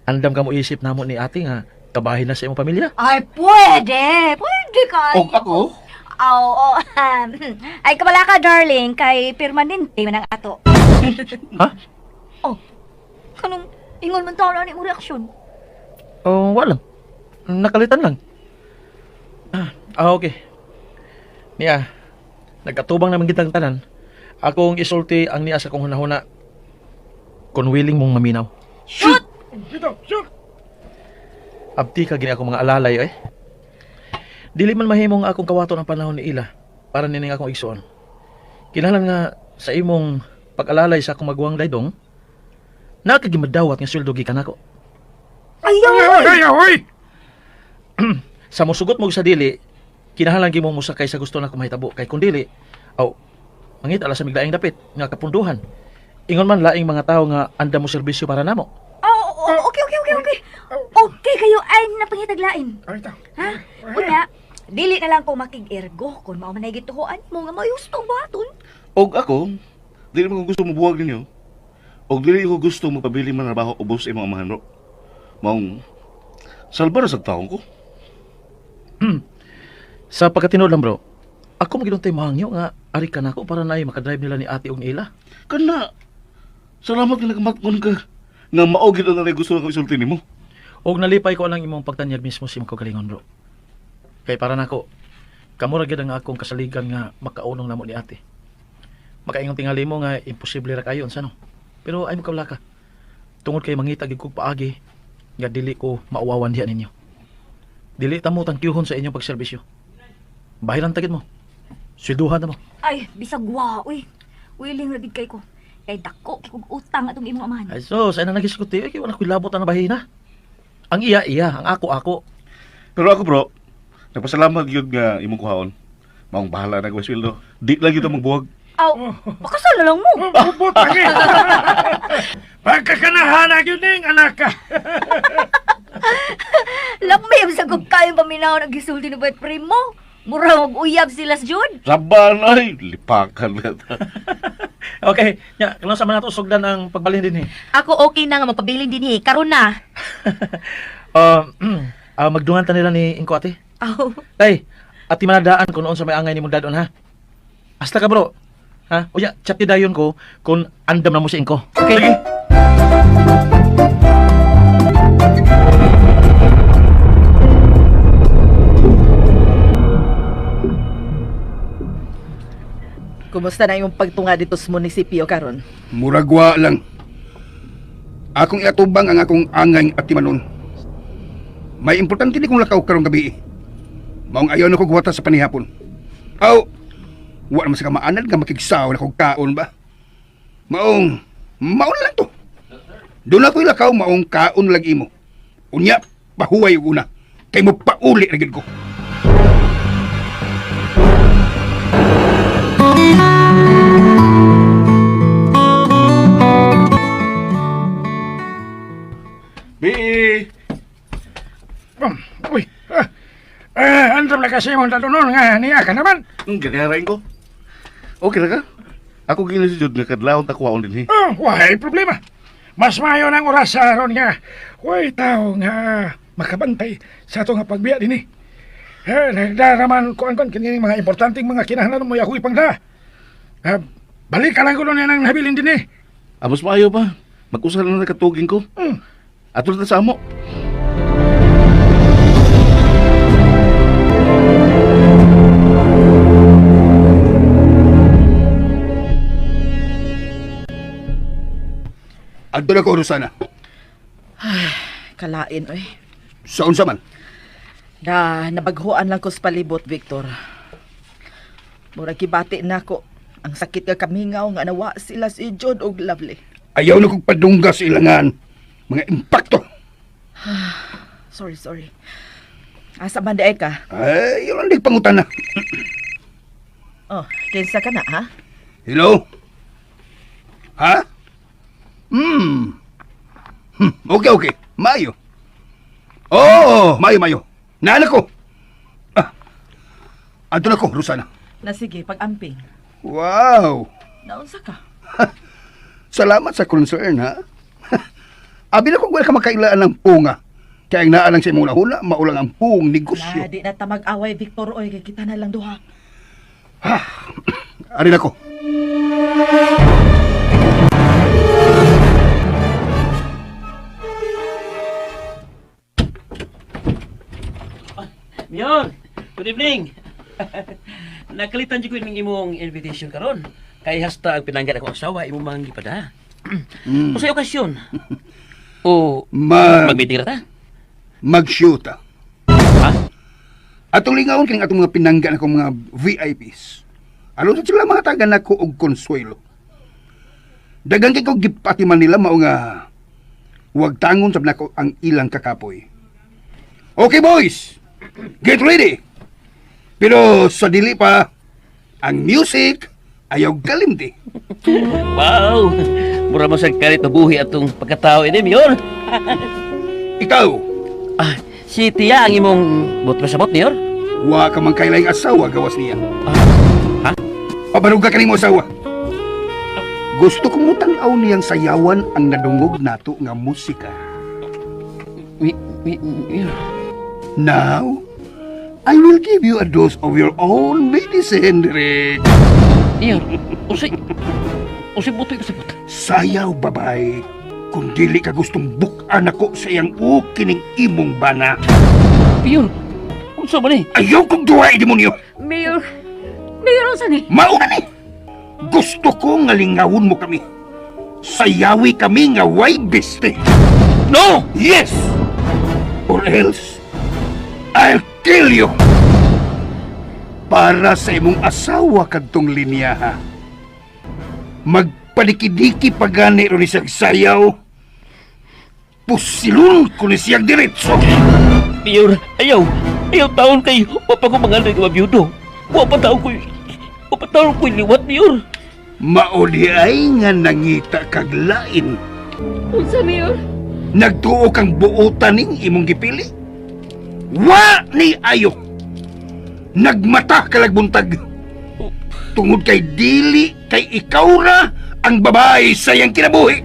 Speaker 4: andam ka mo isip namo ni ate nga kabahin na sa imong pamilya.
Speaker 6: Ay, pwede! Pwede kayo!
Speaker 1: Og ako?
Speaker 6: Oo, ay, kabala ka, darling, kay permanente man ang ato.
Speaker 4: Ha?
Speaker 6: Oh, kanong ingon man tao na ni mo reaksyon.
Speaker 4: Oh, wala lang. Nakalitan lang. Okay. Niya, nagkatubang naman kitang tanan. Akong isulti ang niya sa kong hunahuna. Kung willing mong maminaw.
Speaker 6: Shoot!
Speaker 8: Dito, shoot!
Speaker 4: Abdi ka gini ako mga alalay eh. Dili man mahimong akong kawato ng panahon ni Ila para nining akong igsuon. Kinahanglan nga sa imong pag-alalay sa akong magwang daydong, nakagimadawat nga sweldo gikan ako.
Speaker 8: Ay!
Speaker 4: Sa musugot mo sa dili, kinahanglan gimo mo sakay sa gusto na ko mahitabo kay kun dili, mangita ala sa miglaing dapit nga kapunduhan. Ingon man laing mga tao nga anda mo serbisyo para namo.
Speaker 6: Okay. Okay kayo ay napangitaglain.
Speaker 8: Ay, ito.
Speaker 6: Ha? Una, dili na lang ko makig-ergo kung mao man gituhuan mo nga may hustong baton.
Speaker 1: Og ako, dili mo gusto mo buwag ninyo. Og dili ko gusto mo pabili man trabaho ubos imong amahan ro. Maong salbar sa taong ko.
Speaker 4: Sa pagkatinood lang bro, ako maginuntay mahangyo nga ari ka nako para na makadrive nila ni ate og ila.
Speaker 1: Kana, salamat ka nagmatkon ka. Nga maogid ang nanay gusto nga isulti nimo.
Speaker 4: Og nalipay ko lang imong pagtanyag mismo sa imong kagalingon bro. Kay para nako, kamo ra gyud ang akong kasaligan nga makaunong namo ni ate. Makaingon tingali mo nga imposible ra kayo unsa no. Pero ay mo kawla ka. Tungod kay mangita gid kog paagi nga dili ko mauwawan diha ninyo. Dili ta mo tangkiyuhon sa inyong pagserbisyo. Bahiran tagid mo. Swelduhan ta mo.
Speaker 6: Ay, bisag wa, uy. Willing ra gid kay ko. Kay dako kay kog utang atong imong amahan.
Speaker 4: Ay so, sa na nagiskuti kay wala ko labot na bahina. Ang iya, ang ako.
Speaker 1: Pero ako bro, nagpasalamat yun nga imong kuhaon. Maong bahala na gawin sweldo. Di lang yun magbuwag.
Speaker 6: Aw, pakasal na lang mo.
Speaker 8: Ubot lagi. Pagkakanahan yun ning anak ka.
Speaker 6: Lamay sa kog kayo paminaw ng gisulti ni Boyet Primo. Mura mag-uyab sila sa Jud.
Speaker 1: Saban ay, lipakan ka.
Speaker 4: Okay, nya, kailan sa man nato sugdan ang pagbalhin din eh.
Speaker 5: Ako okay na nga magpabiling din eh. Karon na.
Speaker 4: Magdungan ta nila ni Inko ate.
Speaker 5: Aw.
Speaker 4: Tay, ati manadaan kung noon sa may angay ni mong dadon ha. Hasta ka bro. Ha? O ya, chat ni dayon ko kung andam na mo si Inko. Okay?
Speaker 1: Sige.
Speaker 2: Kumusta na yung pagtunga dito sa munisipyo karon?
Speaker 3: Muragwa lang. Akong iatubang ang akong angay at timanon. May importante di kong lakaw karong gabi. Maong ayaw na ko guwata sa panihapon. Aw, wa naman sa kamaanad nga makigsaw na kong kaon ba? Maong lang to. Doon ako ilakaw maong kaon lagi mo. Unya, pahuway una. Kay mo pauli ragid ko.
Speaker 1: Bi!
Speaker 8: Uy, andam na kasi mong talunon nga niya ka naman.
Speaker 1: Ganiharain ko. Okay na ka? Ako gina si Jud nga kadlawon ta kuwaon din eh.
Speaker 8: Wahay problema. Mas mayo ng oras sa ron nga. Huwag tao nga makabantay sa ito nga pagbiya din eh. Nagdaraman ko ang kanyang mga importanteng mga kinahanglan mo ako ipangda. Balik ka lang ko niya ng nabilin din eh.
Speaker 1: Amos maayo pa. Mag-usal na nakatugin ko. Atul na sa amo.
Speaker 3: Adto na ko, Rosana.
Speaker 2: Kalain, oy.
Speaker 3: Saon sa man?
Speaker 2: Nabaghuan lang ko sa palibot, Victor. Murag kibati na ko. Ang sakit nga kamingaw nga nawa sila si Jud og Lovely.
Speaker 3: Ayaw na kong padungga sa ilangan. Mga impacto.
Speaker 2: Sorry. Asa man daay ka?
Speaker 3: Ay, yun ang pangutan na.
Speaker 2: Oh, kinsa ka na, ha?
Speaker 3: Hello? Ha? Okay. Mayo. Oh, mayo. Naanak ko. Adto na ko, Rosana.
Speaker 2: Na sige, pag-amping.
Speaker 3: Wow.
Speaker 2: Naunsa ka?
Speaker 3: Salamat sa concern, ha? Abi na kung wala ka makailaan ng punga. Kaya ang naalang sa imong nahuna, maulang ang pung negosyo.
Speaker 2: Di na ta mag-away, Victor, oy. Kay kita na lang duha.
Speaker 3: Ari na ko.
Speaker 9: Miyon, good evening. Nakalitan dyan ko yung imong invitation karon. Kay hasta ang pinanggat akong asawa, imong manggi pa da. O sa okasyon. O mag-meeting ra ta?
Speaker 3: Mag-shoota.
Speaker 9: Ha?
Speaker 3: Atong lingawon kining atong mga pinanggan akong mga VIPs. Alam sa sila mga taga na ko og konsuelo. Dagang kay ko gipati man nila mao nga huwag tangon sa nako ang ilang kakapoy. Okay boys, get ready. Pero sa dili pa, ang music ayaw kalimti.
Speaker 9: Wow! Mura mo sa kalit na buhi atong pagkatao ini, Miyon.
Speaker 3: Ikaw,
Speaker 9: Si Tia ang imong bot pasabot, Miyor?
Speaker 3: wa ka man kailang asawa gawas niya.
Speaker 9: Ha?
Speaker 3: Pabaruga ka nimo asawa. Gusto kong mutanaw niyang sayawan ang nadungog nato nga musika.
Speaker 9: Mayor.
Speaker 3: Now, I will give you a dose of your own medicine, Derek.
Speaker 9: Mayor, usay butoy kasabot.
Speaker 3: Sayaw, babay. Kung dili ka gustong bukan ako sa iyang ukining imong bana.
Speaker 9: Mayor, unsa man eh?
Speaker 3: Ayaw kong duwaay, demonyo.
Speaker 6: Mayor, Mayor, unsa ni?
Speaker 3: Mauna ni. Gusto ko nga lingawon mo kami. Sayawi kami nga way beste.
Speaker 9: No!
Speaker 3: Yes! Or else, I'll kill you. Para sa imong asawa kadtong linya, ha? Magpadikidiki pagani ro ni siyang sayaw. Pusilon ko ni siyang diretso.
Speaker 9: Mayor, ayaw taon kay wapa ko mga nga mabiyudo. Wapa taon ko liwat, Mayor.
Speaker 3: Mauli ay nga nangita kag lain.
Speaker 6: Unsa, Mayor?
Speaker 3: Nagtuo kang buotan ning imong gipili. Wa ni ayo. Nagmata kalagbuntag. Tungod kay dili kay ikaw ra ang babae sa iyang kinabuhi.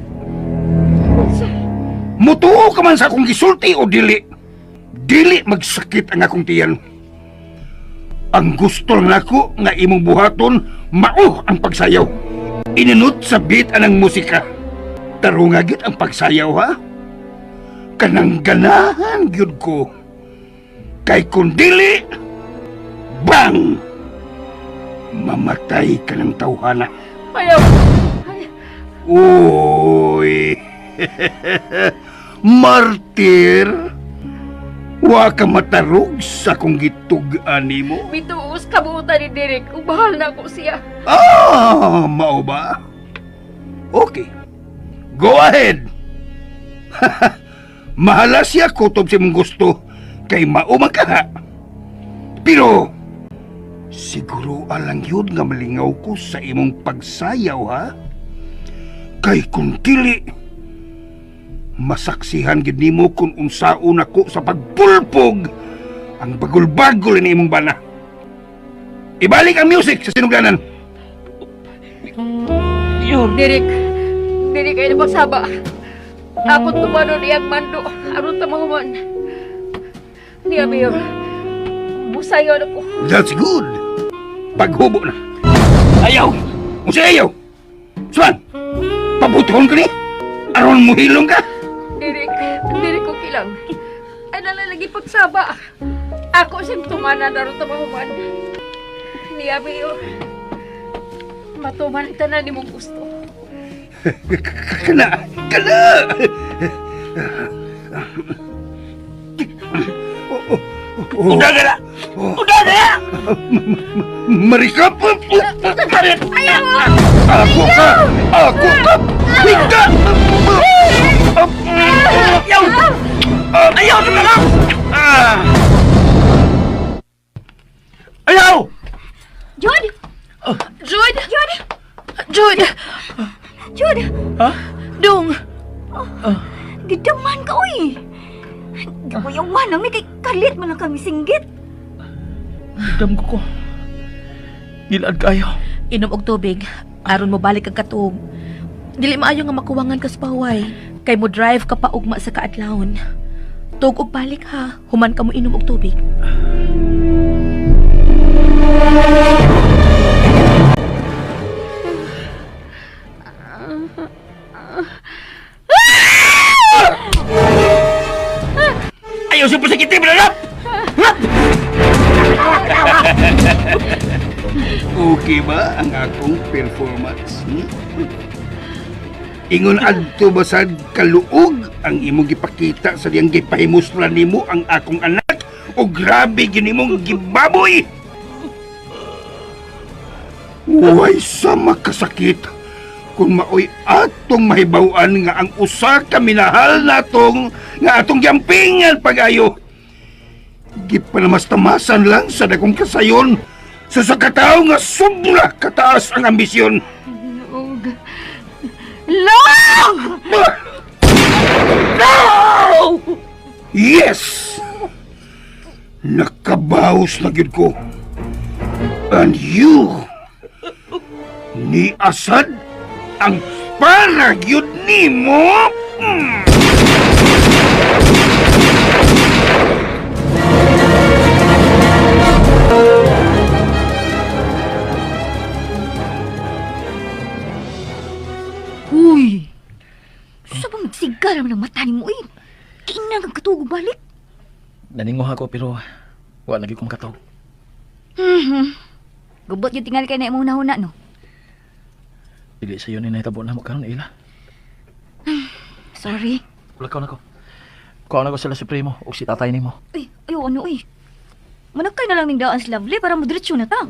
Speaker 3: Mutuo ka man sa akong gisulti o dili. Dili magsakit ang akong tiyan. Ang gusto lang ako nga imong buhaton mao ang pagsayaw. Inunot sa beat anang musika. Taro nga gyud ang pagsayaw, ha? Kanang ganahan gyud ko. Kay kung dili, bang! Mamatay ka ng tawhana.
Speaker 6: Ayaw!
Speaker 3: Uy! Martir! Wa ka matarog sa kung gitug-an nimo.
Speaker 6: Mituos kabuutan ni Derek kung bahal na ako siya.
Speaker 3: Mao ba? Okay. Go ahead. Mahala siya kutob sa mong gusto kay mao man ka ha. Pero siguro alang yun nga malingaw ko sa imong pagsayaw, ha? Kay kung dili masaksihan gid nimo kung unsaon ako sa pagpulpog ang bagol-bagol ni imong bana. Ibalik ang music sa sinugdanan.
Speaker 9: Mayor,
Speaker 6: Derek kayo na pagsaba. Ako tumano niyang mando. Aron tamahuman. Niya, Mayor. Busayon ako.
Speaker 3: That's good. Paghubo na. Ayaw! Musa ayaw! Swan! Pabutuhon ka ni? Aron mo hilong ka?
Speaker 6: Derek ko kilang. Ay nalalagi pagsaba. Ako siyang tumanan aron tamahuman. Niya, Mayor. Matuman ang tanan ni mong gusto.
Speaker 3: Kana!
Speaker 9: udah na!
Speaker 3: Marikap!
Speaker 6: Ayaw!
Speaker 3: Ako ka! Wika!
Speaker 9: Ayaw na lang! Ayaw!
Speaker 6: Jude!
Speaker 5: Jude! Jude!
Speaker 6: Jude!
Speaker 5: Dong!
Speaker 6: Gidaman ka, uy! Gaway yung manang may kay kalit man lang kami singgit.
Speaker 4: Dam ko. Gilad kayo.
Speaker 5: Inom og tubig. Aron mo balik ang katuog. Dili maayo nga makuwangan ka sa paway. Kay mo drive ka pa ugma sa kaadlawon. Tug og balik ha. Human ka mo inom og tubig.
Speaker 9: Ayaw siya pasakitin mo na!
Speaker 3: Okay ba ang akong performance? Ingon adto basad kaluog ang imong gipakita sa diyang gipahimuslan nimo ang akong anak o grabe ginimong gibaboy. Way sa makasakit kung maoy atong mahibaw-an nga ang usa ka minahal natong nga atong giampingan pag-ayo. Gipanamastamasan lang sa dakong kasayon sa kataw nga sobra kataas ang ambisyon.
Speaker 6: Long!
Speaker 3: No! Yes! Nakabawas na gyud ko. And you, ni Asad, ang para gyud nimo.
Speaker 6: man ang mata ni mo eh. Kinang kang katugo balik.
Speaker 4: Naninguha ko pero wala lagi kong katog.
Speaker 6: Gubot yung tingali kay na imong nahuna, no?
Speaker 4: Dili sa yun nahitabo na mo karon ila.
Speaker 6: Sorry.
Speaker 4: Wala na ko. Kuha na ko sila Supremo o si tatay nimo.
Speaker 6: Ay, ayaw ano eh. Managkay na lang ning daan si Lovely para madiretso na ta.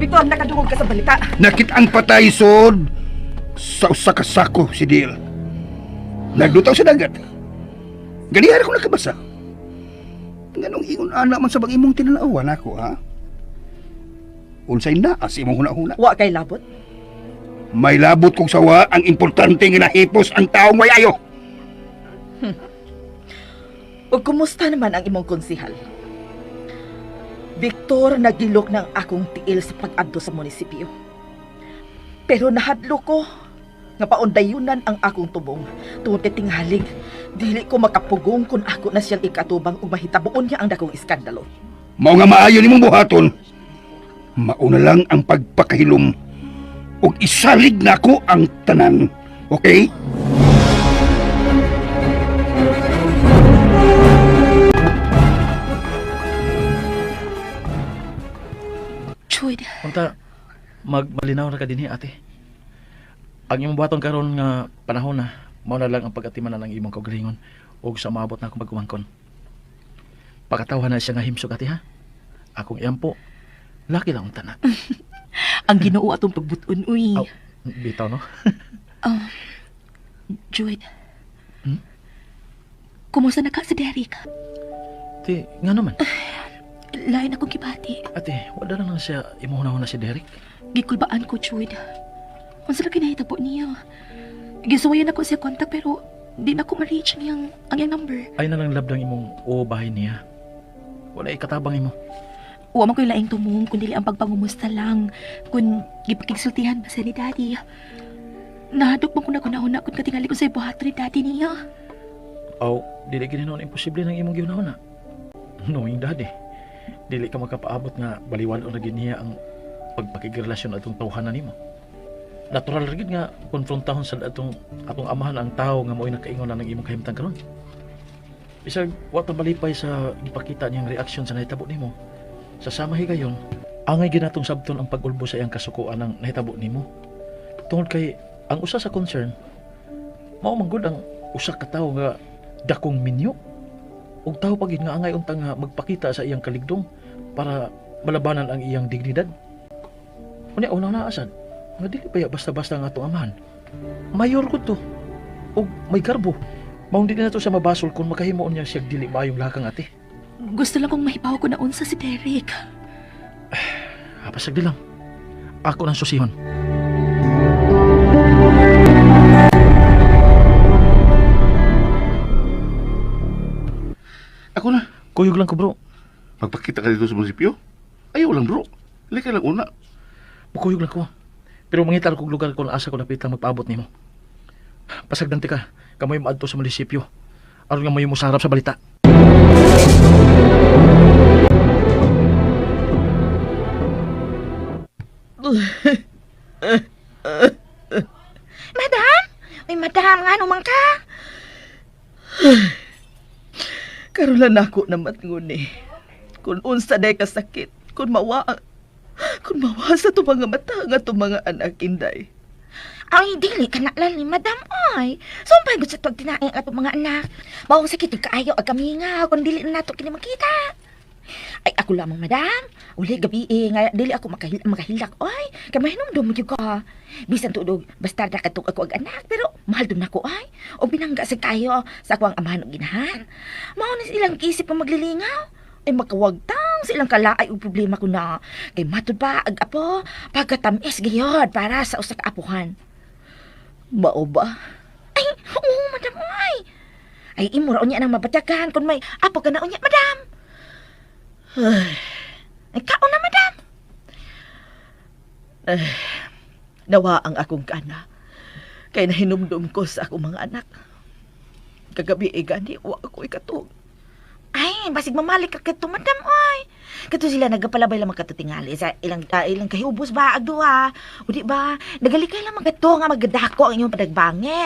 Speaker 2: Victor, nakadungog ka sa balita.
Speaker 3: Nakit ang patay sod sa usa ka sako si Dil. Nagdutaw sa dagat. Ganihan ako nakabasa. Nganong ingon ana man sa imong tinanawan ako, ha? Unsay naas imong huna-huna?
Speaker 2: Wa kay labot.
Speaker 3: May labot kong sawa, ang importante nga nahipos ang taong may ayo.
Speaker 2: O kumusta naman ang imong konsihal? Victor, nagilok ng akong tiil sa pag-adto sa munisipyo. Pero nahadlo ko nga paundayunan ang akong tubong. Tungod kay tinghalig, dili ko makapugong kung ako na siyang ikatubang ug mahitabuon niya ang dakong iskandalo.
Speaker 3: Mao nga maayo nimong buhaton. Mauna lang ang pagpakahilom ug isalig nako ang tanan. Okay?
Speaker 5: Chud,
Speaker 4: Unta, magmalinaw na ka dinhi ate. Ang imong buhaton karon nga panahon na, mao na lang ang pag-atiman ng imong kaugalingon ug sa maabot na akong pagkumangkon. Pakatawa na siya nga himsog ate ha. Akong iyampo, laki lang ang tanan.
Speaker 5: ang Ginoo atong pagbuton uy.
Speaker 4: Aw, bitaw no?
Speaker 5: Chud.
Speaker 4: Hmm?
Speaker 5: Kumusta na ka sa Derek?
Speaker 4: Ate, nga naman.
Speaker 5: Lain akong kibati.
Speaker 4: Ate, wala na lang siya imuhuna-huna si Derek.
Speaker 5: Gikulbaan ko, Chud. Unsa lang kinahitabo niya? Gisuwayan ako siya kontak pero di na ko ma-reach niyang ang iyang number.
Speaker 4: Ay na lang labdang imong bahay niya. Wala ikatabang imo.
Speaker 5: Wa man ko'y laing tumong kundi ang pagpangumusta lang kun gipakigsultihan ba siya ni Daddy. Nahadok man ko na kunahuna kun katingali ko sa ibuhato ni Daddy niya.
Speaker 4: Aw, dili gini noon imposible ng imong gihunahuna. Knowing Daddy, dili ka makapaabot nga baliwan o naging niya ang pagpakigrelasyon atong tawhanan nimo. Natural ra gid nga konfrontahon sa atong amahan ang tao nga mo'y nakaingon na ng imong kahimtang karon. Bisag wa ta balipay sa ipakita niyang reaksyon sa nahitabo nimo. Sa sama higayon, angay ginatong sabton ang pag-ulbo sa iyang kasukuan ng nahitabo nimo. Tungod kay ang usa sa concern, mao man gud ang usa ka tawo nga dakong minyo. Ug tawo pagid nga angay unta nga magpakita sa iyang kaligdong para malabanan ang iyang dignidad. Unya una na asad, nga dili pa basta-basta nga atong amahan. Mayor ko to. Ug may garbo. Maong di na to sa mabasol kung makahimuon niya siya dili maayong lakang ate.
Speaker 5: Gusto lang kong mahibaw ko na unsa si Derek.
Speaker 4: Pasagdi lang. Ako nang susihon.
Speaker 1: Ako na.
Speaker 4: Kuyog lang ko bro.
Speaker 1: Magpakita ka dito sa munisipyo? Ayaw lang bro. Lika lang una.
Speaker 4: Mukuyog lang ko. Pero mangital kong lugar kung asa ko napit lang magpaabot nimo. Pasagdanti ka. Kamoy maadto sa munisipyo. Aron nga may musarap sa balita.
Speaker 2: Madam? Ay, madam, nga naman ka? Karolan ako na matngon eh. Kung unsa day kasakit, kung mawa sa to mga mata nga to mga anak inday.
Speaker 10: Ay, dili ka na lang ni madam, ay. Sumpay gusto sa pagtinaing ato mga anak. Bawang sakit kaayo ag kami nga, kung dili na nato kini makita. Ay, ako lamang, madam. Uli, gabi nga, dili ako makahilak. Ay, kamahinom mo ka. Bisan tudog, basta na katong ako ag anak, pero mahal doon ako, ay. O binangga sa kayo sa ako ang amahan o ginahan. Mao na silang isip pa maglilingaw. Ay, makawagtang silang kalaay o problema ko na. Kay matud pa, ag apo, pagkatamis gayod para sa usa ka apuhan.
Speaker 2: Mao ba?
Speaker 10: Ay, oo, madam, ay. Ay, imura unya nang mabatagan kung may apo ka na unya, madam. Ay, kao na, madam.
Speaker 2: Nawa ang akong kana. Kay nahinumdum ko sa akong mga anak. Kagabi gani, wa ako ikatog.
Speaker 10: Ay, basig mamalik ka kito, madam, ay. Kato sila nagapalabay lang magkatutingali sa ilang kahubos ba agduha. O di ba, nagalikay lang magato nga magadako ang inyong panagbangi.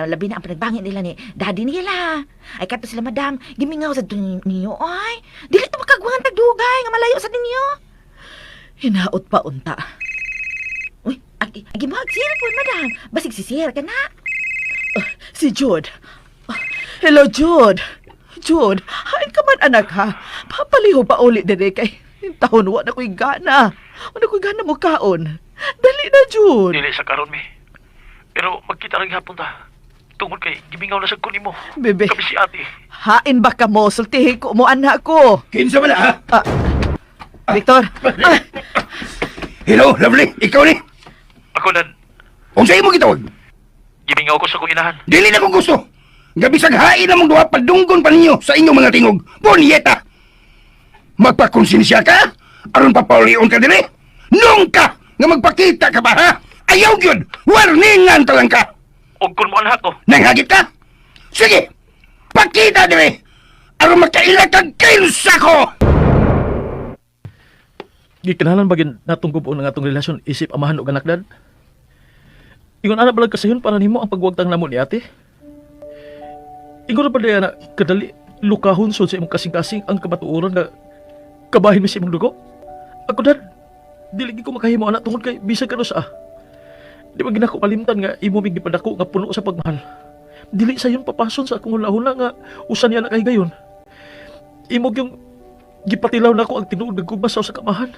Speaker 10: Labi na ang panagbangi nila ni daddy nila. Ay kato sila madam, gimingaw sa ninyo. Ay, dili to makagwangan tagdugay nga malayo sa ninyo. Hinaot pa unta. Uy, agi mo cellphone madam. Basig sisir ka na. Si Jude. Hello, Jude. Jude, hain ka man anak ha. Papaliho pa ulit dire kay taon wa na ko'y gana. Wala ko'y gana mo kaon. Dali na, Jude.
Speaker 4: Dili sa karon mi. Pero magkita rin hapon ta. Tungod kay gimingaw na sa kunin mo.
Speaker 10: Bebe,
Speaker 4: Kami si ate.
Speaker 10: hain ba ka mo? Sultihin ko mo anak ko.
Speaker 3: Kinsa man ha?
Speaker 10: Victor,
Speaker 3: Hello, Lovely. Ikaw ni.
Speaker 4: Ako nan,
Speaker 3: Unsa imo gitawag?
Speaker 4: gimingaw ko sa kong inahan.
Speaker 3: Dili na ko gusto. Gabi sa hain namong duha padunggon pa ninyo sa inyong mga tingog. Bonieta. Magpakonsensya ka? Aron papaulion ka dili? Nung ka nga magpakita ka ba ha? Ayaw gyud. Warningan talang ka.
Speaker 4: Og kun mo anak ko.
Speaker 3: Nanghagit ka? Sige. Pakita dili. Aron makaila kag kinsa ko.
Speaker 4: Gikanalan bagin natong gubuon ang atong relasyon isip amahan og anak dad. Ingon ana balag kasayon para nimo ang pagwagtang namo ni ate. Ingon pa diya na kadali lukahon sud sa imong kasing-kasing ang kabatuoran nga kabahin mi sa imong dugo. Ako dad, dili gid ko makahimo anak tungod kay bisag kano sa. Di ba ginako kalimtan nga imo mig gipadako nga puno sa pagmahal. Dili sayon papason sa akong hula-hula nga usa niya na kay gayon. Imo yung gipatilaw nako ang tinuod nagkugmas sa kamahan.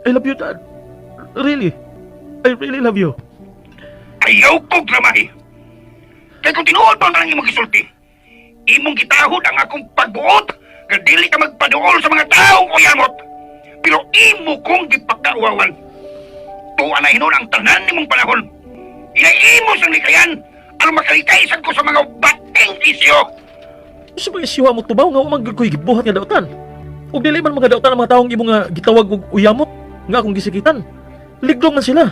Speaker 4: I love you, Dad. Really. I really love you.
Speaker 3: Ayaw ko gramahi. Kaya kung tinuod pa ang imong gisulti, imong gitahod ang akong pagbuot nga dili ka magpaduol sa mga taong uyamot. Pero imo kong gipakauwawan. Tuwa na hinon ang tanan nimong panahon. Imo sa likayan aron makalikaisan ko sa mga bating isyo.
Speaker 4: Sa mga siwa mo tubaw nga umang ko'y gibuhat nga dautan. Ug dili man mga dautan ang mga taong imo nga gitawag og uyamot nga akong gisikitan. Ligdong man sila.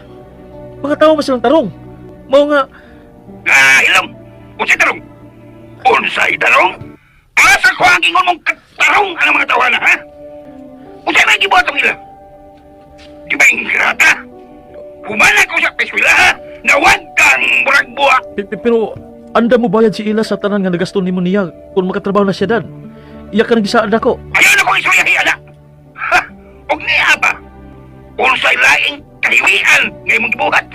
Speaker 4: Mga tao man silang tarong. Mao nga
Speaker 3: Ilong! Unsay tarong? Unsay tarong? Asa ko ang ingon mong katarong ang mga tawana, ha? Unsay may gibuhat ang ila? Di ba ingrata? Humana ko sa peswila, ha? Na huwag kang murag buwa.
Speaker 4: pero anda mo bayad si Ila sa tanan nga nagaston nimo niya kung makatrabaho na siya dad. Iya ka nang gisaad ako.
Speaker 3: Ayaw na ko isuyahi, ana! Ha? Og niya ba? Unsay laing kahiwian nga imong gibuhat?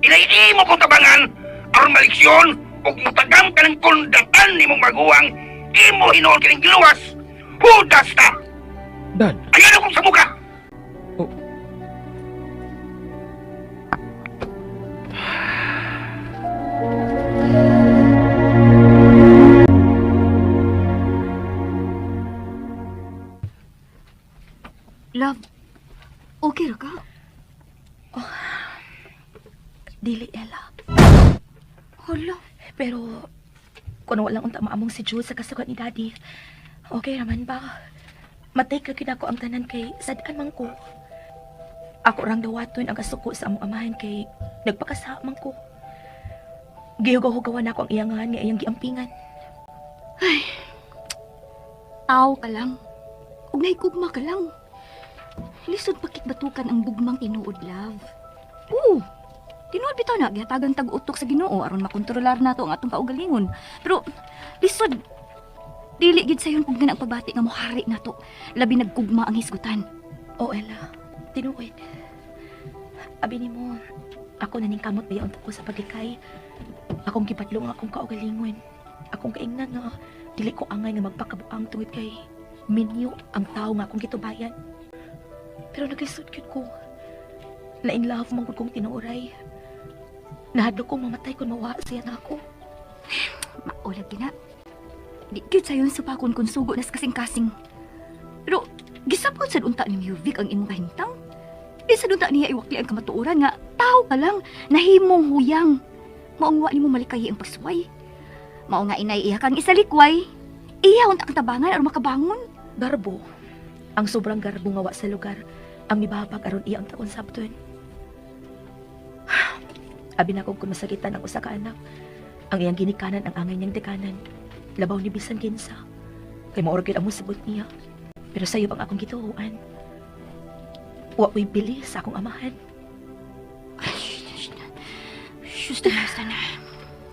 Speaker 3: Ilay mo kong tabangan aron maliksyon ug mutagam ka ng kundatan nimong maguwang imo hinoon kining giluwas. Hudas ta!
Speaker 4: Dad,
Speaker 3: Ayaw na kong sa muka!
Speaker 6: Love, okay ra ka?
Speaker 10: dili Ella.
Speaker 6: Hala,
Speaker 10: Pero kung walang unta maamong si Jude sa kasugat ni Daddy, okay raman ba? Matake ra ako ang tanan kay sadaan man ko. Ako rang dawaton ang kasuko sa among amahan kay nagpakasamang ko. Gihugaw-hugawan ako ang iyangan nga iyang giampingan.
Speaker 6: aw ka lang. Ug nahigugma ka lang. Lisod pakit batukan ang bugmang tinuod, love. Oo, tinuod bitaw na, gihatagan tag-utok sa Ginoo aron makontrolar nato ang atong kaugalingon. Pero, lisod, dili gid sayon kung ganang pagbati nga mohari nato. Labi nagkugma ang hisgutan.
Speaker 10: O Ella, tinuod. Abi ni mo, ako naning kamot ba ko sa paglikay. Akong gipadlong akong kaugalingon. Akong kaingnan nga, dili ko angay nga magpakabuang tungod kay minyo ang tao nga akong gitubayan. Pero naglisod gyud ko. Na-in love man gud kong tinuoray. Nahadlok kong mamatay kung mawa siya na ako.
Speaker 6: Maulag gina. Di gid sayon supakon kung sugo nas kasing-kasing. Pero, gisapon sa unta ni Muvik ang imong kahintang. Di sa unta niya iwakli ang kamatuoran nga, tao ka lang, nahimong huyang. Maungwa ni mo malikayi ang pagsuway. Mao nga inay iya kang isalikway. Iya unta kang tabangan aron makabangon.
Speaker 10: Garbo. Ang sobrang garbo nga wa sa lugar. Ang mibabag aron iya ang taon sabton. Abi na kung masakitan ang usa ka anak. Ang iyang ginikanan ang angay niyang dekanan. Labaw ni bisan kinsa. Kay maorgid ang musabot niya.
Speaker 5: Pero sa'yo pang akong gituuan. Wa ko'y bili sa akong amahan.
Speaker 6: Ay, Gusto na, gusto na.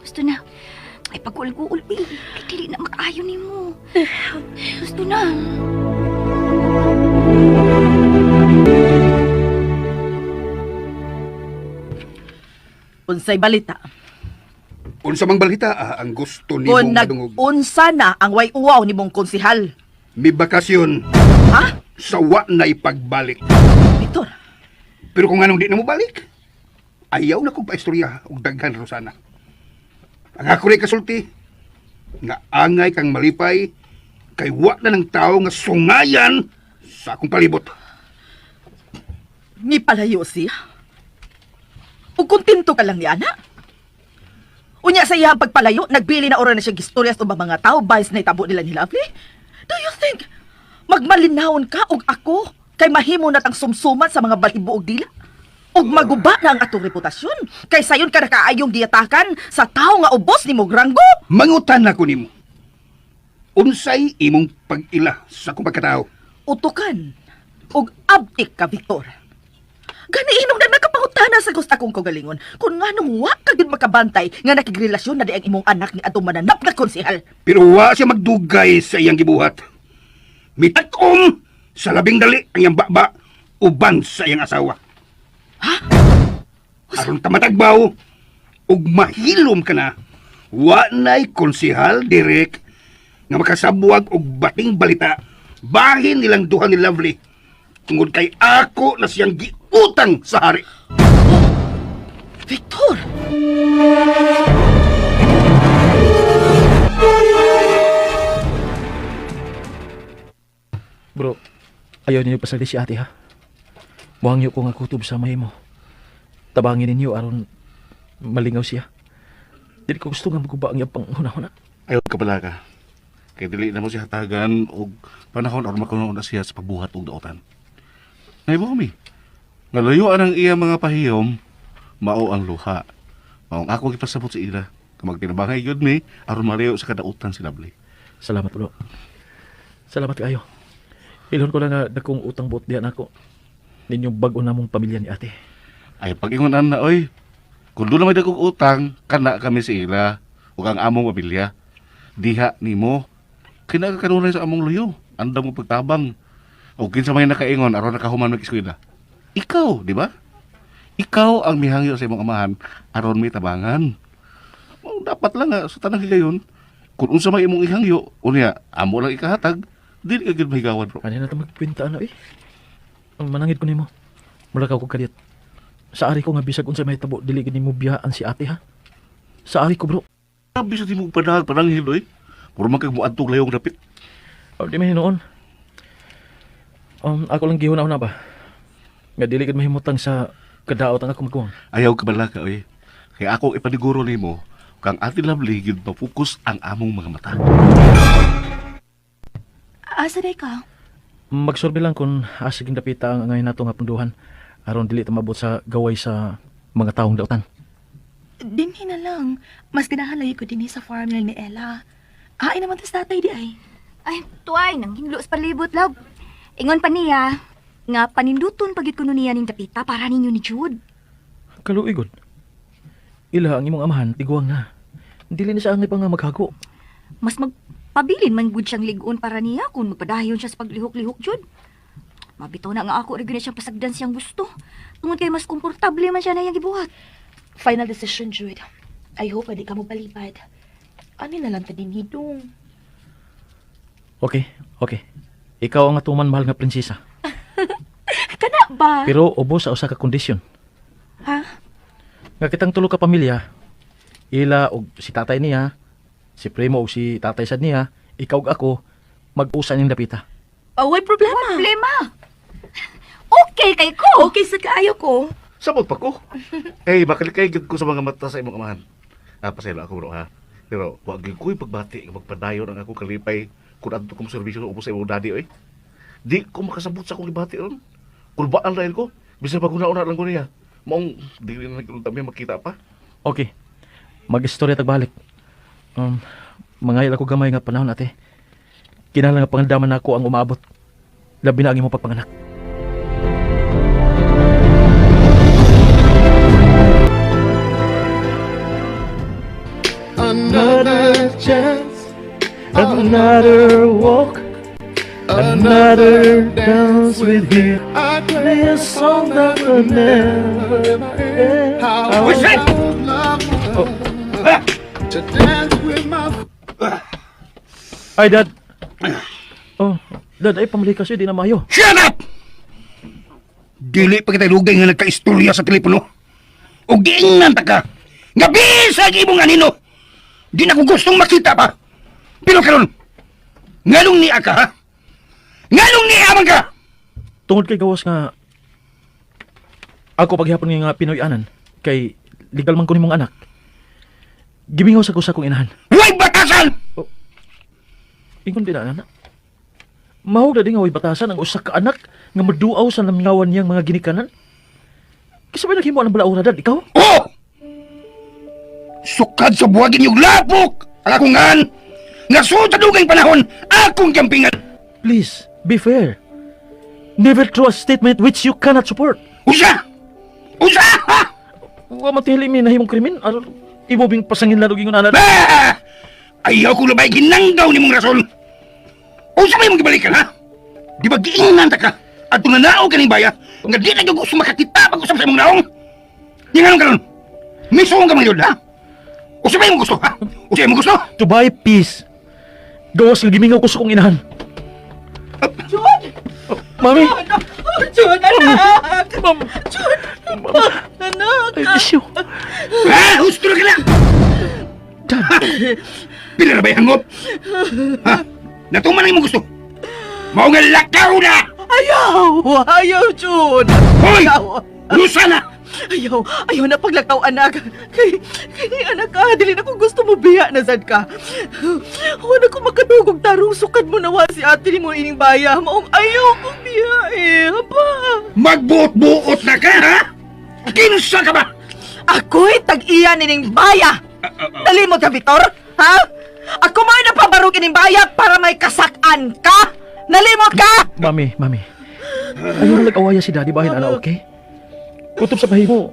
Speaker 6: Gusto na. Ay, pag-ul-ul, dili na makaayo ni mo. Gusto na.
Speaker 2: Unsay balita?
Speaker 3: Unsa mang balita ang gusto ni
Speaker 2: Kung
Speaker 3: mong madungog?
Speaker 2: nag-unsa na ang way uwaw ni mong konsihal.
Speaker 3: May bakasyon
Speaker 2: Ha?
Speaker 3: sa wa na ipagbalik.
Speaker 2: Victor,
Speaker 3: Pero kung anong di na mo balik, ayaw na kong paistorya og daghan, Rosana. Ang ako rin kasulti, nga angay kang malipay, kay wa na ng tao nga sungayan sa akong palibot.
Speaker 2: ni palayo siya. O kontento ka lang ni Ana? Unya sa iyang pagpalayo, nagbili na oras na siya gistorya sa mga tao, bahis na itabo nila ni Lovely? Do you think magmalinahon ka og ako kay mahimo na tang sumsuman sa mga balibo og dila? Og maguba na ang atong reputasyon kay sayon ka nakaayong giyatakan sa tao nga ubos ni mong ranggo?
Speaker 3: Mangutan ako nimo. Unsay imong pag-ila sa akong pagkatao?
Speaker 2: Utukan og abtik ka, Victor. Ganiinog na nakapangutana sa gusto akong kagalingon kung nga nung wa ka gid makabantay nga nakigrelasyon na di ang imong anak ni atong mananap na konsehal.
Speaker 3: Pero wa siya magdugay sa iyang gibuhat. Mitakom sa labing dali ang iyang baba uban sa iyang asawa.
Speaker 2: Ha?
Speaker 3: Aron ta matagbaw ug mahilom ka na, wa na'y konsehal direk nga makasabwag og bating balita bahin nilang duha ni Lovely tungod kay ako na siyang giutang sa hari.
Speaker 2: Victor!
Speaker 4: Bro, ayaw ninyo pasagdi si ate ha. Muhang niyo ko nga kutob sa may mo. Tabangin ninyo aron malingaw siya. Dili ko gusto nga maguba ang iyang panghuna-huna.
Speaker 1: Ayaw ka pala ka. Kaya dili na mo siya hatagan o panahon aron makunaon na siya sa pagbuhat og daotan. Naibo mi. Nga layuan ang iya mga pahiyom, mao ang luha. Maong ako gipasabot sa ila. Kung magtinabangay yun mi, aron malayo sa kadautan si Lovely.
Speaker 4: Salamat bro. Salamat kayo. Ilon ko lang nga dakong utang buot diyan ako. Ninyong bago na mong pamilya ni ate.
Speaker 1: Ay, pag-ingunan na, oy. Kung doon naman akong utang, kana kami sa ila. O ang among pamilya. Diha ni mo. Kinakakanunay sa among luyo. Andam mo pagtabang. O kinsa may nakaingon, aron nakahuman mag-eskwela. Ikaw, di ba? Ikaw ang mihangyo sa imong amahan, aron may tabangan. O, dapat lang nga, sa tanang higayon, kung unsa may imong ihangyo, unya, amo lang ikahatag, dili ka gid mahigawan, bro.
Speaker 4: Ano na ito magkwenta ano eh. Ang manangit ko nimo. Mulakaw ko kalit. Sa ari ko nga bisag unsa may tabo dili gid nimo biyaan si ate ha. Sa ari ko bro.
Speaker 1: Sabi sa timong panahil, oy. Puro man kag muadtog layong dapit.
Speaker 4: O di may noon. Ako lang gihuna na ba? Nga dili gid mahimutang sa kadaot ang ako magkuwang.
Speaker 1: Ayaw ka bala ka, oy. Kaya ako ipaniguro nimo, kang ati Lovely, gid mapokus ang among mga mata.
Speaker 5: Asa day ka?
Speaker 4: Magsurvey lang kung asig dapita ang ngayon nato nga punduhan aron dili ta mabot sa gaway sa mga taong daotan.
Speaker 5: Dinhi na lang. Mas ginahalay ko dinhi sa farm lang ni Ella. Ay naman tas tatay di ay.
Speaker 6: Ay, tuway, nang hinlo sa palibot, love. Ingon pa niya, nga paninduton pagit ko niya ning dapita para ninyo ni Jude.
Speaker 4: Kaluigod. Ila ang imong amahan tiguang na. Dili na siya angay pa nga maghago.
Speaker 6: Mas magpabilin man gud siyang ligon para niya kung magpadayon siya sa paglihok-lihok, Jude. Mabitaw na nga ako, rin siyang pasagdan siyang gusto. Tungod kay mas komportable man siya na yung gibuhat.
Speaker 5: Final decision, Jude. I hope hindi ka mo palipad. Ano na lang ta din hidong.
Speaker 4: Okay. Ikaw ang atuman mahal nga prinsesa.
Speaker 5: Kana ba?
Speaker 4: Pero ubos sa usa ka kondisyon.
Speaker 5: Ha?
Speaker 4: Nga kitang tulo ka pamilya. Ila og si tatay niya, si primo og si tatay sad niya, ikaw ug ako mag-usa ning dapita.
Speaker 5: Way problema.
Speaker 6: Problema! Okay kay ko!
Speaker 5: Okay sa kaayo ko.
Speaker 1: Sabot pa ko. Eh, makalikay gid ko sa mga mata sa imong amahan. Pasaylo ako, bro, ha. Pero wag gyud ko'y pagbati nga magpadayon ang ako kalipay kung adto kong serbisyo ubos sa imong daddy, oy. Di ko makasabot sa akong gibati ron. Kulbaan lain ko. Bisa pa una lang ko niya. Maong di rin nagkultami makita pa.
Speaker 4: Okay. Mag-istorya tagbalik. Mangayal ako gamay nga panahon ate. Kinahanglan nga pangandaman nako ang umabot. Labi na ang imong pagpanganak. Another chance, another walk, another dance with you. I play a song that will never end.
Speaker 3: What's that?
Speaker 4: Ay, Dad. Oh, Dad, ay pamali kasi di na mayo.
Speaker 3: Shut up! Dili pa kita lugay nga nagka-istorya sa telepono. O giingnan ta ka. Nga bisag imong anino. Di na ko gustong makita pa. Pero karon, nganong ni ka ha? Nganong ni amang ka?
Speaker 4: Tungod kay gawas nga ako paghihapon nga Pinoy-anan kay legal man ko nimong anak. Gimingaw sa kusa kong inahan.
Speaker 3: Huwag batasan!
Speaker 4: Ingon din na. Mahog na din nga way batasan ang usa ka anak nga maduaw sa namngawan niyang mga ginikanan. Kasi ba naghimo ang balaura, Dad? Ikaw?
Speaker 3: Oh! Sukad sa buwagin yung lapok! Ang akong ngan! Nga sutadugay panahon, akong kampingan!
Speaker 4: Please, be fair. Never throw a statement which you cannot support.
Speaker 3: Usa! Usa! Ha!
Speaker 4: Wa matili mi nahimong krimen aron imo bing pasangin lalo gingon anak.
Speaker 3: Bah! Ayaw ko labay ginanggaw ni mong rason. Usa may mong gibalikan, ha? Di ba giingnan ta ka? At tunanao ka ni baya, nga di na gusto makakita pag-usap sa imong naong. Di nga nung karon, misong ka mga yun, ha? Usa may mong gusto, ha? Usa may mong gusto?
Speaker 4: To buy peace. Gawas nga gimingaw ko sa kong inahan.
Speaker 2: Jud!
Speaker 4: Mami!
Speaker 2: Jud, anak!
Speaker 4: Ma'am!
Speaker 2: Jud! Anak!
Speaker 4: Ay, bisyo.
Speaker 3: Ha? Gusto na ka na!
Speaker 4: Dad!
Speaker 3: Pila na ba yung hangop? Ha? Natuman ang imong gusto? Mao nga lakaw na!
Speaker 2: Ayaw! Ayaw, Jud!
Speaker 3: Hoy!
Speaker 2: Ayaw!
Speaker 3: Rusana!
Speaker 2: Ayaw na paglakaw, anak. Kay anak ka, dili na kung gusto mo biya na sad ka. Huwag na kung makadugog tarong sukad mo nawa si ate ni mo ining baya. Maong ayaw kong biya Haba.
Speaker 3: Magbuot-buot na ka, ha? Kinsa ka ba?
Speaker 2: Ako'y tag-iya nining baya. Dali mo ka, Victor? Ha? Ako mo'y napabarog ining baya para may kasakan ka? Nalimot ka?
Speaker 4: Mami. Ayaw na nag-awaya si Daddy bahin, ana, okay? Kutob sa bahay mo,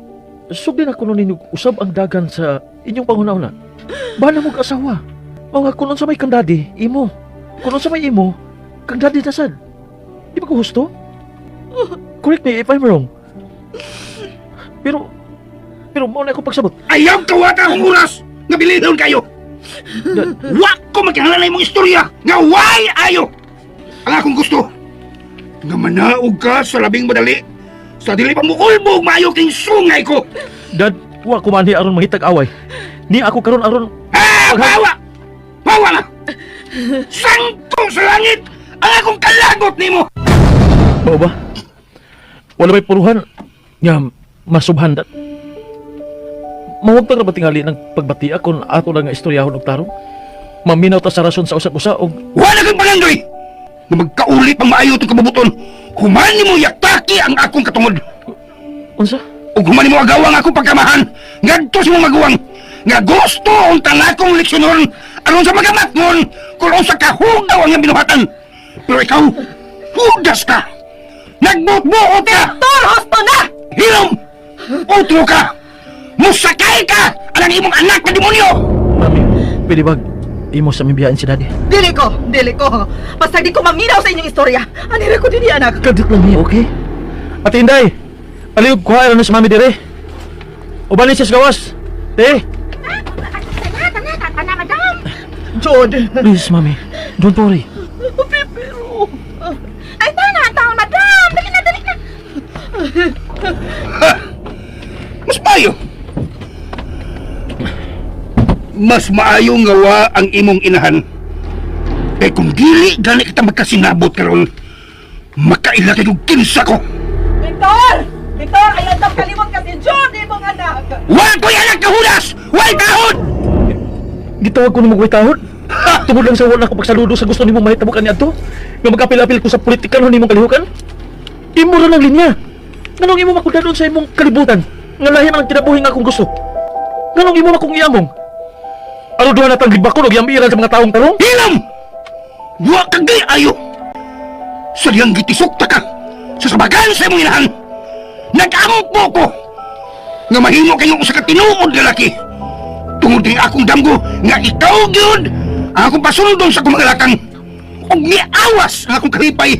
Speaker 4: sugdin ako nun ninyo usab ang dagan sa inyong pangunauna. Bana mo asawa. Mga kunon sa may kang daddy, imo. Kunon sa may imo, kang daddy nasad. Di ba ko husto? Correct me if I'm wrong. Pero mo na akong pagsabot.
Speaker 3: Ayaw kawata akong oras! Nga bilihon kayo! Wa ko magkahalan na imong istorya! Nga why ayo! Ang akong gusto, nga manaog ka sa labing madali sa dili pa mo ulbog maayo king sungay ko!
Speaker 4: Dad, wa ko man ni aron mangitag away. Ni ako karon aron
Speaker 3: Bawa! Bawa na! Sangko sa langit ang akong kalagot nimo!
Speaker 4: Mao ba? Wala may puruhan nga masubhan, Dad. Mawag ta tingali ng pagbatia kung ato lang nga istoryahon og tarong. Maminaw ta sa rason sa usap-usa og
Speaker 3: Wala kang panandoy! Na magkauli pang maayo itong kabubuton, human ni mo yaktaki ang akong katungod.
Speaker 4: unsa?
Speaker 3: Ug human ni mo agawang akong pagkamahan, ngadto si mo maguwang, nga gusto untang akong leksyonon, aron sa magamatngon, kung unsa ka hugaw ang iyang binuhatan. Pero ikaw, hudas ka! Nagbuot-buot ka!
Speaker 2: Victor, hosto na!
Speaker 3: Hilom! Utro ka! Musakay ka! Alang imong anak na demonyo!
Speaker 4: Mami, pwede ba imo sa mibiyain si Daddy?
Speaker 2: Dili ko! Basta di ko maminaw sa inyong istorya. Anira ko din anak.
Speaker 4: Kadit lang niya, okay? Ate Inday, aliyog kuha na si Mami dire. Ubanin siya sa gawas. Te,
Speaker 10: Tana, madam.
Speaker 2: Jod.
Speaker 4: please, Mami, don't worry.
Speaker 2: Pero...
Speaker 10: Ay, tana, taon, madam. Dali na.
Speaker 3: Mas maayo! Mas maayo nga wa ang imong inahan. Eh kung dili gani kita magkasinabot karon, makaila kayo kinsa ko!
Speaker 2: Victor! Ayaw na kalimot kasi Jod, imong anak.
Speaker 3: Wa ko'y anak ka hudas! Way kahon!
Speaker 4: Gitawag ko ni mong tahod. Tungod lang sa wala ko pagsaludo sa gusto ni mong mahitabukan niya to. Nga mag-apil-apil ko sa politika nun ni mong kalihukan. Imo rin ang linya. Nganong imo makuda doon sa imong kalibutan. Nga lahi man ang kinabuhi nga akong gusto. Nganong imo na kong iamong. Ano doon natang libakon o yamiran sa mga taong tarong?
Speaker 3: Hilam! Wa kagay ayo! Sadyang gitisok ta ka sa sabagan sa imong inahan. Nag-ampo ko nga mahimo kayo usa ka tinuod nga laki. Tungod kay akong damgo nga ikaw gyud ang akong pasundon sa akong mga lakang. Ug niawas ang akong kalipay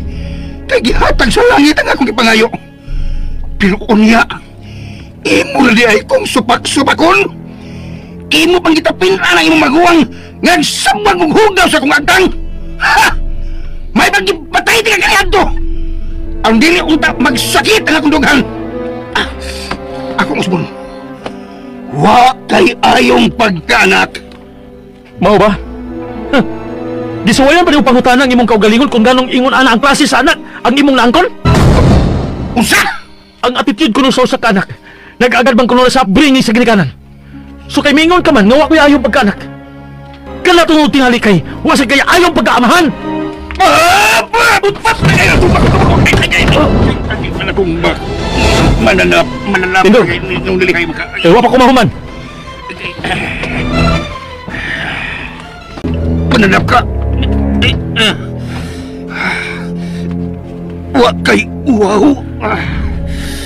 Speaker 3: kay gihatag sa langit ang akong gipangayo. Pero unya, imo na di ay kong supak-supakon. Imo pang kitapin ang imong maguwang nga sabag mong hugaw sa akong agtang. Ha! May pagkipatay di ka kaniadto. Ang dili unta magsakit ang akong dughan. Akong usbon. Wa kay ayong pagkaanak.
Speaker 4: Mao ba? Huh. Gisuwayan pa niyo pangutanan ang imong kaugalingon kung ganong ingon ana ang klase sa anak ang imong naangkon?
Speaker 3: Unsa?
Speaker 4: Ang attitude ko nung sa usa ka anak, nag-agad bang kuno sa upbringing sa ginikanan. So kay mingon ka man, nga wa ko'y ayong pagkaanak. Kala tungod tingali kay, wa sa kay ayong pagkaamahan.
Speaker 3: Mananap
Speaker 4: Tindog.
Speaker 3: nung dili kayo maka...
Speaker 4: Eh, wa pa kumahuman.
Speaker 3: Mananap ka. Wa kay wow.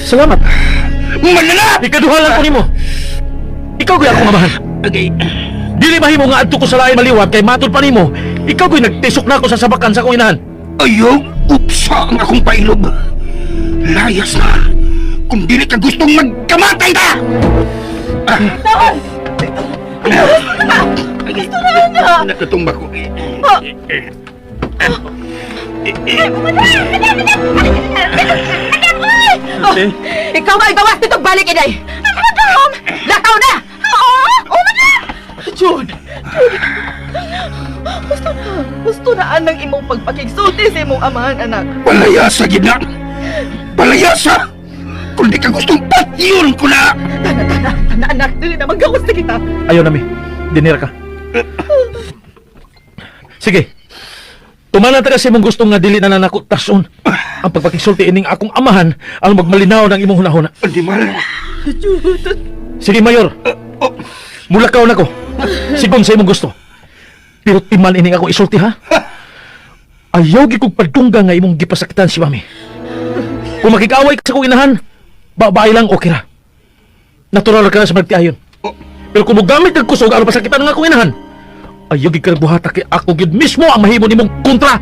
Speaker 4: Salamat.
Speaker 3: Mananap!
Speaker 4: Ikaduhalan ko nimo. Ikaw ko'y akong amahan.
Speaker 3: Okay.
Speaker 4: Dili mahimo nga adto ko sa lain maliwat kay matud pa nimo. Ikaw ko'y nagtisok na ako sa sabakan sa akong inahan.
Speaker 3: Ayaw upsa ang akong pailob. Layas na. Kung dili ka gustong magkamatay ta! Gusto na! Nakatumba ko.
Speaker 2: Ikaw ay gawas nito balik, Inay! Madam! Lakaw na! Oo, madam! Jud! Gusto na anang imong pagpakigsulti sa imong amahan, anak.
Speaker 3: Palayasa, gina! Palayasa! Kung di ka gustong patyon ko na!
Speaker 2: Tana, anak, dili na magawas na kita.
Speaker 4: Ayaw nami. Dinira ka. Sige. Tumanan ta kasi mong gustong nga dili na nanako tason. Ang pagpakisulti ining akong amahan ang magmalinaw ng imong hunahuna.
Speaker 3: Hindi mal.
Speaker 4: Sige, Mayor. Mulakaw na ko. Sigon sa imong gusto. Pero timan ining akong isulti, ha? Ayaw gi kog padungga nga imong gipasakitan si Mami. Kung makikaway ka sa kong inahan, babae lang okay ra. Natural ka na sa magtiayon. Pero kung mogamit kag kusog aron pasakitan nga akong inahan, ayaw gi ka buhata kay ako gid mismo ang mahimo nimong kontra.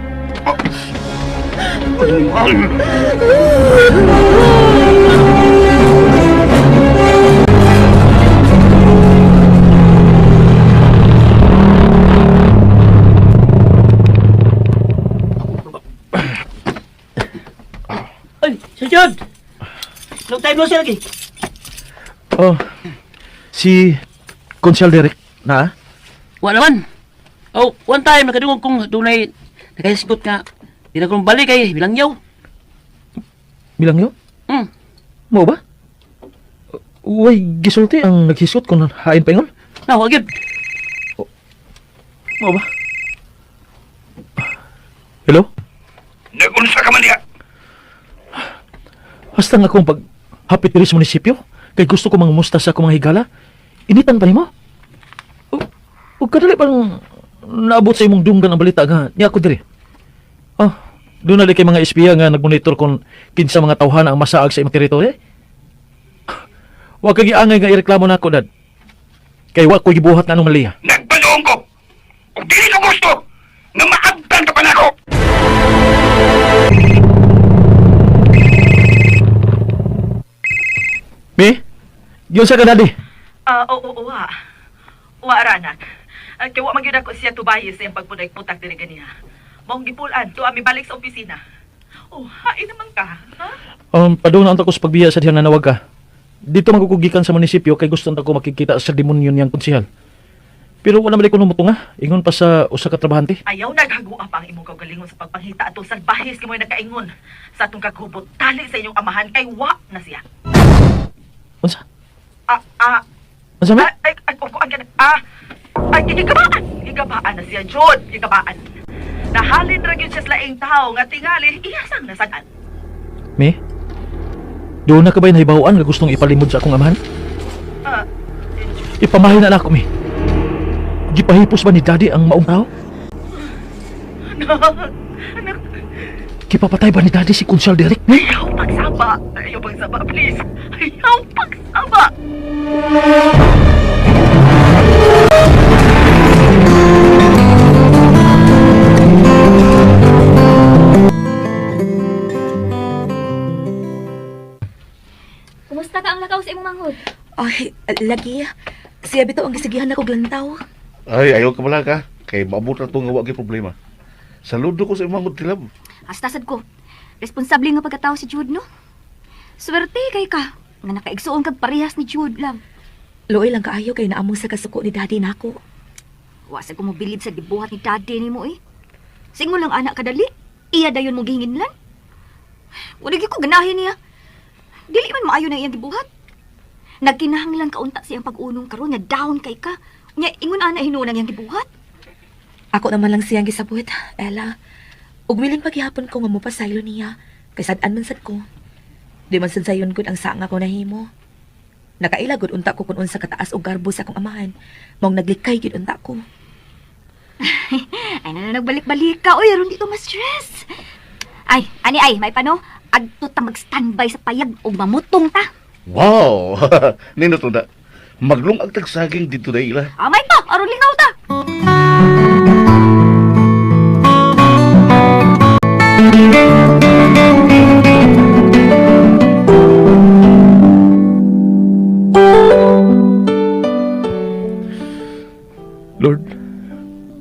Speaker 9: Ay, Sir John! Long time no see lagi.
Speaker 4: Oh, si Konsyal Derek na?
Speaker 9: Wa naman. Oh, one time nakadungog kong dunay nakahisigot nga. Di na kong balik kay bilang yaw.
Speaker 4: Bilang yo? Mo ba? Uy, gisulti ang naghisgot kung hain pa ingon?
Speaker 9: Na, wag yun.
Speaker 4: Mo ba? Hello?
Speaker 3: Nagunsa ka man niya.
Speaker 4: Hasta nga akong paghapit diri sa munisipyo, kay gusto ko mangumusta sa akong mga higala. Initan pa nimo? O kadali parang naabot sa imong dunggan ang balita nga niya ako diri. Doon na kay mga espiya nga nagmonitor kung kinsa mga tawhan ang masaag sa imong teritoryo. Wa kay giangay nga ireklamo nako, Dad. Kay wa ko gibuhat nga anong maliya.
Speaker 3: Nagpanoong ko. Kung dili ka gusto, nga maabtan ka pa na ako.
Speaker 4: Me? Yun sa ka, Daddy.
Speaker 2: Oo, wa ra, anak. Kaya wa magyud ako siya tubayi sa iyang pagpuday-putak diri ganiya. Maong gipulan to ami balik sa opisina. Oh, hain naman ka, ha?
Speaker 4: Padung na ko sa pagbiya sa diyan na nawag ka. Dito magkukugikan sa munisipyo kay gusto na ko makikita sa demonyo niyang konsehal. Pero wala mali ko numuto nga. Ingon pa sa usa ka trabahante.
Speaker 2: Ayaw naghagua pa ang imong kaugalingon sa pagpanghita atong salbahis kay mo'y nagkaingon sa atong kagubot tali sa inyong amahan kay wa na siya.
Speaker 4: Unsa?
Speaker 2: Ay,
Speaker 4: Unsa man?
Speaker 2: gigabaan na siya, Jod, gigabaan. Nahalin ra gyud siya sa laing tao nga tingali iyasang nasadan.
Speaker 4: Me? Doon na ka ba'y nahibawaan nga gustong ipalimod sa akong amahan? Ipamahin na ako, me. Gipahipos ba ni Daddy ang maong tao?
Speaker 2: Anak,
Speaker 4: Kipapatay ba ni Daddy si Kunsyal Derek?
Speaker 2: Ayaw pagsaba! Ayaw pagsaba, please! Ayaw pagsaba!
Speaker 6: Kumusta ka ang lakaw sa imong manghod?
Speaker 10: Ay, lagi. Siya bitaw ang gisigihan ako glantaw.
Speaker 1: Ay, ayaw ka pala ka. Kay maabot na itong nga problema. Saludo ko sa imong tilab.
Speaker 6: Hastasad ko. Responsable nga pagkatao si Jude, no? Swerte kay ka. Nga nakaigsuon kag parehas ni Jude lang.
Speaker 10: Luoy lang kaayo kay naamong sa kasuko ni daddy nako.
Speaker 6: Wasa ko mobilid sa gibuhat ni daddy ni mo eh. Singo lang anak kadali. Iya dayon mo gihinginlan. Wala gyud ko ganahin niya. Dili man maayo na iyang gibuhat. Nagkinahanglan kaunta siyang pag-unong karon nga down kay ka. Nya ingon ana hinunang iyang gibuhat.
Speaker 10: Ako naman lang siyang gisabuhat, Ella. Ug willing paghihapon ko nga mopasaylo niya. Kay sad-an man sad ko. Di man sad sayon gud ang sanga ko nahimo. Nakailagod unta ko kun unsa kataas og garbo sa akong amahan. Maong naglikay gid unta ko.
Speaker 6: Ay na nagbalik-balik ka. Uy, aron dito ma-stress. Ay, may pano? Adto ta mag-standby sa payag o mamutong ta.
Speaker 1: Wow! Nino to na. Maglungag tagsaging dito na ila.
Speaker 6: May pa, aron lingaw ta.
Speaker 4: Lord,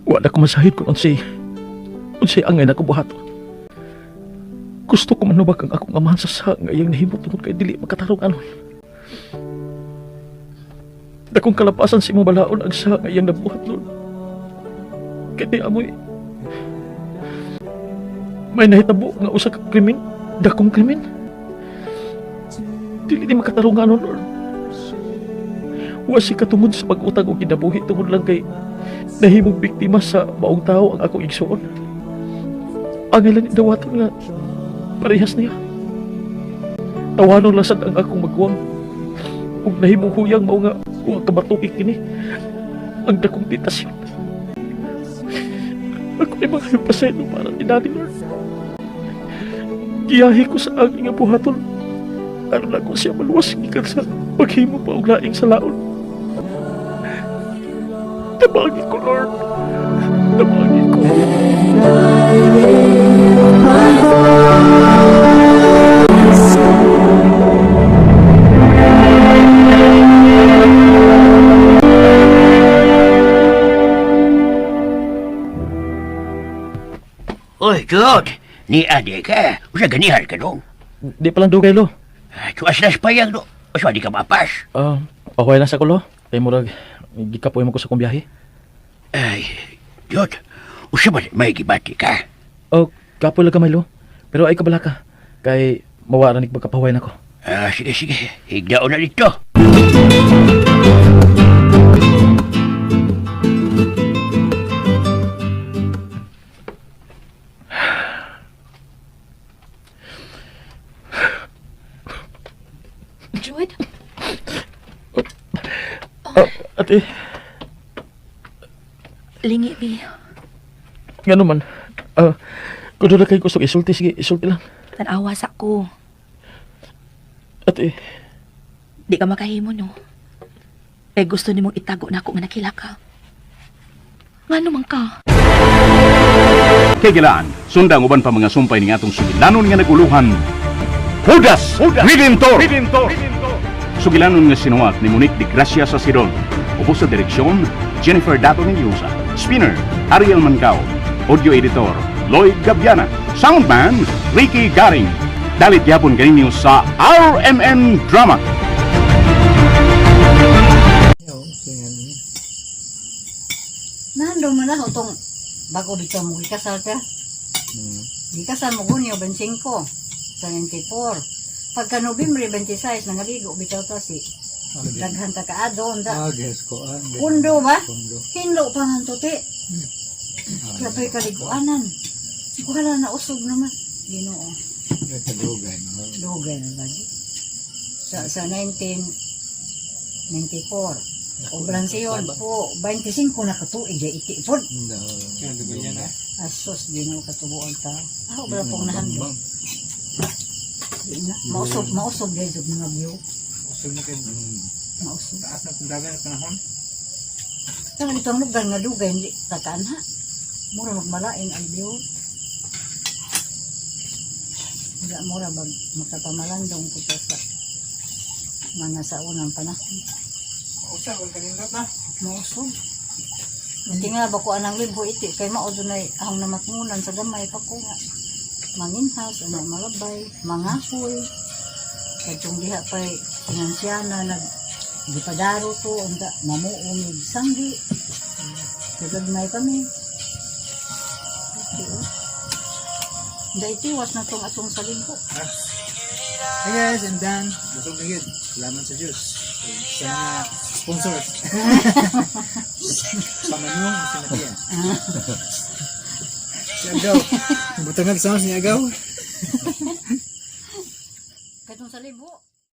Speaker 4: wala ko masahid kung unsay angay na ko buhat. Gusto ko manubag ang akong amahan sa ngayang nahimot tungod kay dili makatarong anon. Dakong kalapasan si mo balaon ang sa ngayang nabuhat, Lord. Kaya di amoy may nahitabo nga usa ka krimen, dakong krimen. Dili di makatarong anon, Lord. Wasi katungod sa pag-utang o kinabuhi tungod lang kay nahimong biktima sa maong tao ang akong igsuon. Ang ilan dawaton nga parehas niya. Tawanon lang sad ang akong magwang. Ug nahimong huyang mao nga wa ka matuig kini ang dakong titasyon. Ako ay mga pasaylo para ni Daddy, Lord. Giyahi ko sa aking nga buhaton aron ako siya maluwas gikan sa paghimo pa og laing sa laon. Tabagi ko, Lord. Tabagi ko.
Speaker 11: Oy, Jod. Ni ade ka. Usa ganihar ka dong.
Speaker 4: Di pa lang dugay, lo.
Speaker 11: Tuas na payag do. Usa di ka mapas.
Speaker 4: Okay lang sa kulo. Kay murag gikapoy mo ko sa kong biyahe.
Speaker 11: Ay, Jod. Usa ba may gibati ka?
Speaker 4: Kapoy lang kamay, lo. Pero ay kabala ka. Kay mawara nig magkapaway na ko.
Speaker 11: Sige, sige. Higdaon na dito.
Speaker 10: Jude?
Speaker 4: Ate,
Speaker 10: Lingi, bi.
Speaker 4: nga naman. Kung doon na kayo gusto isulti, sige, isulti lang.
Speaker 10: Tanawa sa ko.
Speaker 4: Ate,
Speaker 10: Di ka makahimo, no? Eh, gusto ni mong itago na ako nga nakila ka. Nga naman ka.
Speaker 12: Kailangan, sundang uban pa mga sumpay ng atong sugilanon nga naguluhan. Judas Redentor! Sugilanon nga sinuwat ni Monique de Gracia sa Sidon. Ubos sa direksyon, Jennifer Dato Mendoza. Spinner, Ariel Mancao. Audio editor, Lloyd Gabiana. Soundman, Ricky Garing. Dalit yapon kaninyo sa RMN Drama.
Speaker 13: Nando mo na itong bago dito mo ikasal ka. Ikasal mo gunyo 25 sa 94. Pagka November 26 nangaligo bitaw ta si daghan ta kaadto onda. Pundo ba? Hinlo pa man tuti. Kaya to'y kaliguanan. Wala na usog naman. Ginoo. Dugay na ba? Sa 1994. O bransiyon po, 25 na katuig, iti po. Asos, di na katubuan ta. Ako ba pong nahandog? Di na. Mausog din yung mga view. Mausog.
Speaker 8: Taas na kung dagan na panahon.
Speaker 13: Kaya dito ang lugar nga dugay, hindi tataan ha. Mura magmalain ang view. Hindi mura ba makapamalandong ko sa mga sa unang panahon.
Speaker 8: Usap, huwag kanindot na.
Speaker 13: Mausog. Hindi nga ba ko anang libo iti, kay maudo na ahong namatngunan sa gamay pa ko nga. Manginhas, anay malabay, mangahoy. Kadtong diha pa'y finansyana, gipadaro to, unda, mamuumig sanggi. Kagagmay kami. Hindi itiwas na tong atong salimpo.
Speaker 8: Hey guys, I'm Dan. Busog na yun. Salamat sa Diyos. Sa mga sponsors. Pamanyong, si Matia. Si Agaw. Butang nagsama si Agaw.
Speaker 13: Katong salibo.